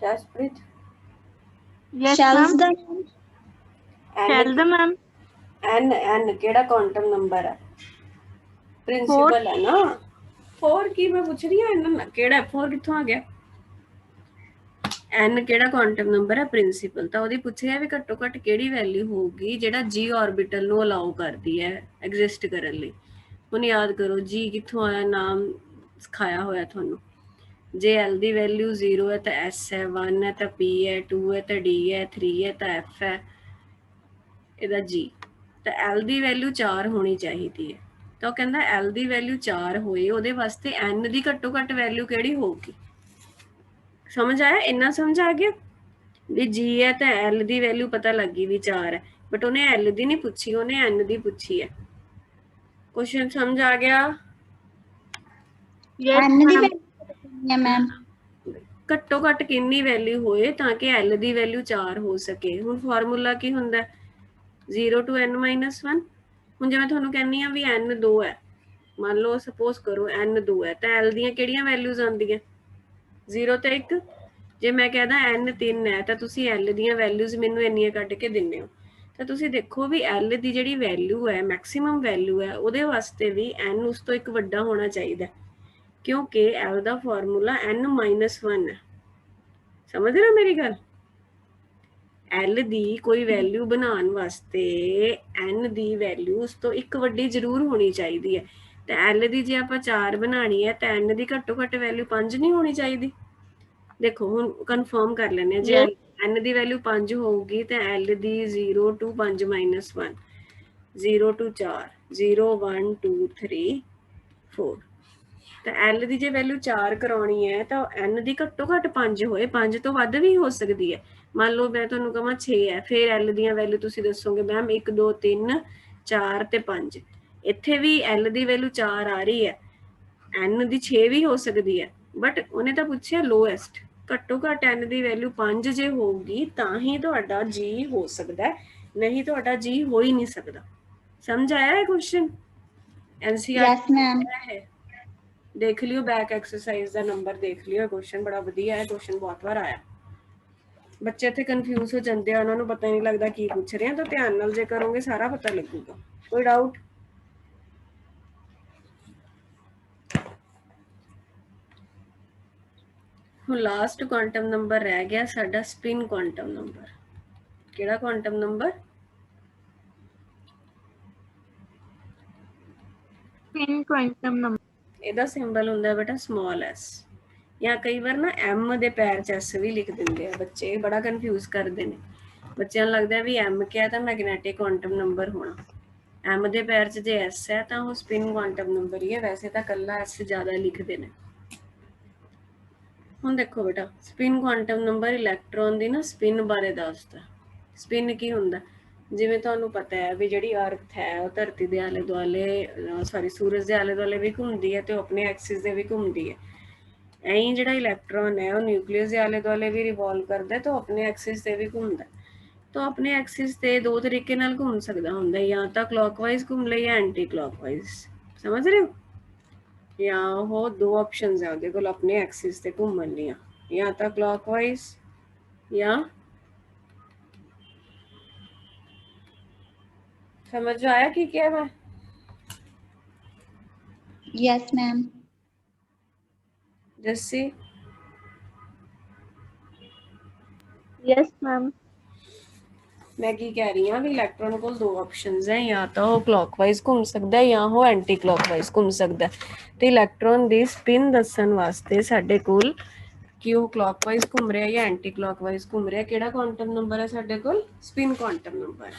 Jaspreet yes shells ma'am. दा टेल द मैम। n केड़ा क्वांटम नंबर है? प्रिंसिपल है ना। 4 की मैं पूछ रही हूँ, n केड़ा 4 कित्थों आ गया? n केड़ा क्वांटम नंबर है? प्रिंसिपल। ਤਾਂ ਉਹਦੀ ਪੁੱਛਿਆ ਵੀ ਘੱਟੋ ਘੱਟ ਕਿਹੜੀ ਵੈਲਿਊ ਹੋਊਗੀ ਜਿਹੜਾ g ਆਰਬਿਟਲ ਨੂੰ ਅਲਾਉ ਕਰਦੀ ਹੈ ਐਗਜ਼ਿਸਟ ਕਰਨ ਲਈ। ਹੁਣ याद करो जी कित्थों आया, नाम सिखाया होया तुहानू। जे एल की वैल्यू 0 है तो एस है, 1 है तो पी है, 2 है तो डी है, 3 है तो एफ है, ਇਹਦਾ जी। तो एल की वैल्यू 4 होनी चाहिए है। तो कहता एल की वैल्यू 4 होए ਉਹਦੇ ਵਾਸਤੇ एन की घट्टो घट वैल्यू ਕਿਹੜੀ होगी। समझ आया, इन्ना समझ आ गया भी जी है तो एल की वैल्यू पता लग गई भी 4 है, बट उन्हें एल की नहीं पूछी, उन्हें एन की पूछी है। क्वेश्चन समझ आ गया। यस एन दी मैम। वैल्यू कितनी है मैम? घट्टो घट कितनी वैल्यू होए ताकि एल की वैल्यू 4 हो सके। हुण फार्मूला की हुंदा 0 to n - 1। हुण जिवें तुहानूं कहनी आ भी n 2 है, मान लो सपोज करो n 2 है, तो l दीयां किहड़ियां वैल्यूज आंदियां 0 ते 1। जे मैं कहदा n 3 है तो तुसीं l दीयां वैल्यूज मैनूं इन्नियां कढ के दिंदे हो, तो तुसीं देखो भी l ਦੀ ਜਿਹੜੀ वैल्यू है मैक्सिमम वैल्यू है ਉਹਦੇ ਵਾਸਤੇ भी n ਉਸ ਤੋਂ ਇੱਕ ਵੱਡਾ ਹੋਣਾ ਚਾਹੀਦਾ, क्योंकि l ਦਾ ਫਾਰਮੂਲਾ n - 1 है। समझ रहे हो मेरी गल। एल दी कोई वैल्यू बनाने वास्ते एन दी वैल्यू उस तो एक वड्डी जरूर होनी चाहिए है। तो एल दी जे आपां 4 बनानी है तो एन दी घट्टो घट वैल्यू 5 नहीं होनी चाहिए। देखो हुण कन्फर्म कर लेने, जे यस एन दी वैल्यू 5 होगी तो एल दी 0 to 5 - 1, 0 to 4, 0 1 2 3 4। तो एल की जो वैल्यू 4 करवानी है तो एन की घट्टो घट 5 होए, 5 तो वध भी हो सकती है। मान लो मैं तुहानूं कहां 6 है, फिर एल दी वैल्यू तुसीं दसोगे मैम 1 2 3 4 ते 5, इत्थे भी एल की वैल्यू 4 आ रही है, एन की 6 भी हो सकती है, बट उन्हें तो पूछा लोएस्ट। घट्टो घट एन की वैल्यू 5 जे होगी तां ही तुहाडा जी हो सकता है, नहीं तुहाडा जी हो ही नहीं सकता। समझ आया है क्वेश्चन। NCERT yes ma'am. है, देख लियो बैक एक्सरसाइज का नंबर देख लियो, क्वेश्चन बड़ा वधिया है, क्वेश्चन बहुत बार आया। बच्चे इत्थे कन्फ्यूज हो जाते हैं, उन्होंने पता नहीं लगता की पूछ रहे हैं, तो ध्यान नाल जे करोगे सारा पता लगेगा। कोई डाउट। हुण लास्ट क्वांटम नंबर रह गया साडा स्पिन क्वांटम नंबर। किहड़ा quantum number? Spin quantum number. ਇਹਦਾ ਸਿੰਬਲ ਹੁੰਦਾ ਬੇਟਾ ਸਮਾਲ s, ਜਾਂ ਕਈ ਵਾਰ ਨਾ m ਦੇ ਪੈਰ 'ਚ s ਵੀ ਲਿਖ ਦਿੰਦੇ ਆ ਬੱਚੇ, ਬੜਾ ਕਨਫਿਊਜ਼ ਕਰਦੇ ਨੇ। ਬੱਚਿਆਂ ਨੂੰ ਲੱਗਦਾ ਵੀ m ਕਿਹਾ ਤਾਂ ਮੈਗਨੈਟਿਕ ਕੁਆਂਟਮ ਨੰਬਰ ਹੋਣਾ, m ਦੇ ਪੈਰ 'ਚ ਜੇ s ਹੈ ਤਾਂ ਉਹ ਸਪਿਨ ਕੁਆਂਟਮ ਨੰਬਰ ਹੀ ਹੈ, ਵੈਸੇ ਤਾਂ ਕੱਲਾ s ਜ਼ਿਆਦਾ ਲਿਖਦੇ ਨੇ। ਹੁਣ ਦੇਖੋ ਬੇਟਾ, ਸਪਿਨ ਕੁਆਂਟਮ ਨੰਬਰ ਇਲੈਕਟ੍ਰੋਨ ਦੀ ਨਾ ਸਪਿਨ ਬਾਰੇ ਦੱਸਦਾ। ਸਪਿਨ ਕੀ ਹੁੰਦਾ, ਜਿਵੇਂ ਤੁਹਾਨੂੰ ਪਤਾ ਹੈ ਵੀ ਜਿਹੜੀ ਅਰਥ ਹੈ ਉਹ ਧਰਤੀ ਦੇ ਆਲੇ ਦੁਆਲੇ ਸੂਰਜ ਦੇ ਆਲੇ ਦੁਆਲੇ ਵੀ ਘੁੰਮਦੀ ਹੈ ਤੇ ਉਹ ਆਪਣੇ ਐਕਸਿਸ ਦੇ ਵੀ ਘੁੰਮਦੀ ਹੈ। ਐਂ ਹੀ ਜਿਹੜਾ ਇਲੈਕਟ੍ਰੋਨ ਹੈ ਉਹ ਨਿਊਕਲੀਅਸ ਦੇ ਆਲੇ ਦੁਆਲੇ ਵੀ ਰਿਵੋਲਵ ਕਰਦਾ ਤੇ ਉਹ ਆਪਣੇ ਐਕਸਿਸ ਤੇ ਵੀ ਘੁੰਮਦਾ। ਤਾਂ ਆਪਣੇ ਐਕਸਿਸ ਤੇ ਦੋ ਤਰੀਕੇ ਨਾਲ ਘੁੰਮ ਸਕਦਾ ਹੁੰਦਾ, ਜਾਂ ਤਾਂ ਕਲੌਕਵਾਈਜ਼ ਘੁੰਮ ਲੈ ਜਾਂ ਐਂਟੀ ਕਲੌਕਵਾਈਜ਼। ਸਮਝ ਰਹੇ ਹੋ। ਜਾਂ ਉਹ ਦੋ ਆਪਸ਼ਨਸ ਹੈ ਉਹਦੇ ਕੋਲ ਆਪਣੇ ਐਕਸਿਸ ਤੇ ਘੁੰਮਣ ਦੀਆਂ, ਜਾਂ ਤਾਂ ਕਲੌਕਵਾਈਜ਼ ਜਾਂ समझ आया कि क्या है। Yes ma'am. Jassi yes ma'am. मैं की कह रही हूँ भी इलैक्ट्रॉन को दो ऑप्शंस हैं, या तो वो क्लॉकवाइज घूम सकता है या वो एंटी क्लॉकवाइज घूम सकता है। तो इलैक्ट्रॉन की स्पिन दसन वास्ते साडे कोल कि वो क्लॉकवाइज घूम रहा है या एंटी क्लॉकवाइज घूम रहा है, किहड़ा क्वांटम नंबर है साडे कोल? Spin quantum number.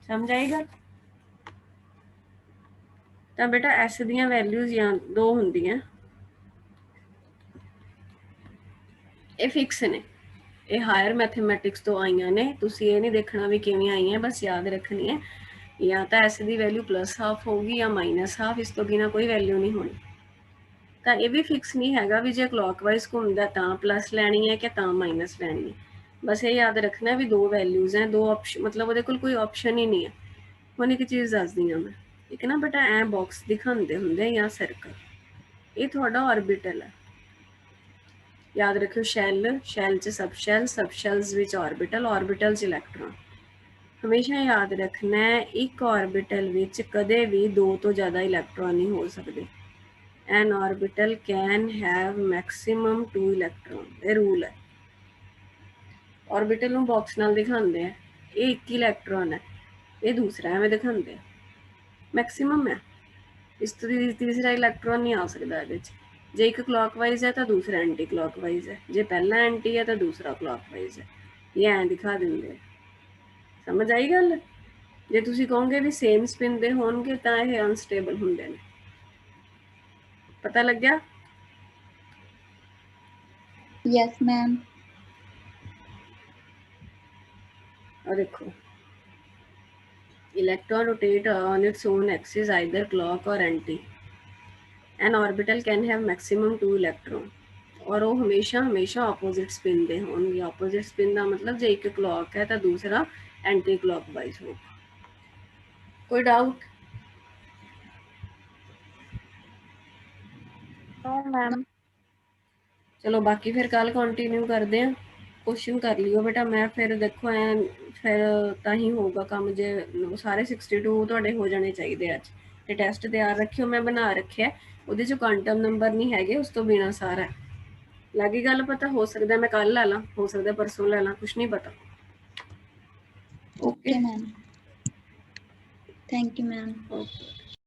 समझ आएगा। तो बेटा एस दियां वैल्यूज या दो होंदियां, ये फिक्स ने, ये हायर मैथमेटिक्स तो आईयां ने, तुसी ये नहीं देखना भी किवें आई हैं, बस याद रखनी है या तो एस की वैल्यू +½ होगी या -½ इस तो बिना कोई वैल्यू नहीं होनी। तो ये भी फिक्स नहीं हैगा भी जो क्लॉकवाइज घूमता तो प्लस लैनी है कि माइनस लैनी है, बस ये याद रखना भी दो वैल्यूज हैं, दो ऑप्शन, मतलब वो कोई ऑप्शन ही नहीं है। हुण एक चीज़ दसदी हाँ मैं, एक ना बेटा ऐ बॉक्स दिखाते होंगे या सर्कल, ये थोड़ा ऑर्बिटल है, याद रखियो। शैल च सब शैल्स विच ऑर्बिटल, ऑर्बिटल च इलैक्ट्रॉन। हमेशा याद रखना है एक ऑर्बिटल विच कदे भी दो तो ज़्यादा इलैक्ट्रॉन नहीं हो सकते। N orbital can have maximum 2 electron, ये रूल है। ऑर्बिटल नूं बॉक्स नाल दिखाते हैं, ये 1 इलैक्ट्रॉन है, ये दूसरा एवें दिखाते हैं, मैक्सिमम है। ਇਸ ਤੋਂ ਤੀਸਰਾ ਇਲੈਕਟ੍ਰੋਨ ਨਹੀਂ ਆ ਸਕਦਾ ਇਹਦੇ 'ਚ। ਜੇ ਇੱਕ ਕਲॉकवाइज ਹੈ ਤਾਂ ਦੂਸਰਾ ਐਂਟੀ ਕਲॉकवाइज ਹੈ, ਜੇ ਪਹਿਲਾ ਐਂਟੀ ਹੈ ਤਾਂ ਦੂਸਰਾ ਕਲॉकवाइज ਹੈ। ਇਹ ਐਂ ਦਿਖਾ ਦਿੰਦੇ। ਸਮਝ ਆਈ ਗੱਲ? ਜੇ ਤੁਸੀਂ ਕਹੋਗੇ ਵੀ ਸੇਮ ਸਪਿਨ ਦੇ ਹੋਣਗੇ ਤਾਂ ਇਹ ਅਨਸਟੇਬਲ ਹੁੰਦੇ ਨੇ। ਪਤਾ ਲੱਗਿਆ? Yes ma'am. और देखो electron rotate on its own axis either clock or anti. An orbital can have maximum 2 electron और वो हमेशा opposite spin दे होंगे। opposite spin का मतलब जे एक clock है तो दूसरा anti clockwise होगा। कोई डाउट? No ma'am. चलो बाकी फिर कल कंटिन्यू करते हैं। क्वेश्चन कर लियो बेटा, मैं फिर देखो फिर ਤਾਂ ਹੀ ਹੋਊਗਾ ਕੰਮ। ਜੇ ਸਾਰੇ 62 ਤੁਹਾਡੇ ਹੋ ਜਾਣੇ ਚਾਹੀਦੇ ਅੱਜ। ਤੇ ਟੈਸਟ ਤਿਆਰ ਰੱਖਿਓ, ਮੈਂ ਬਣਾ ਰੱਖਿਆ। ਉਹਦੇ ਚ ਕੁਆਂਟਮ ਨੰਬਰ ਨਹੀਂ ਹੈਗੇ, ਉਸ ਤੋਂ ਬਿਨਾ ਸਾਰਾ ਲੱਗੀ ਗੱਲ ਪਤਾ। ਹੋ ਸਕਦਾ ਮੈਂ ਕੱਲ ਲੈ ਲਾਂ, ਹੋ ਸਕਦਾ ਪਰਸੋਂ ਲੈ ਲਾਂ, ਕੁਝ ਨਹੀਂ ਪਤਾ। Okay ma'am. Thank you ma'am. Okay.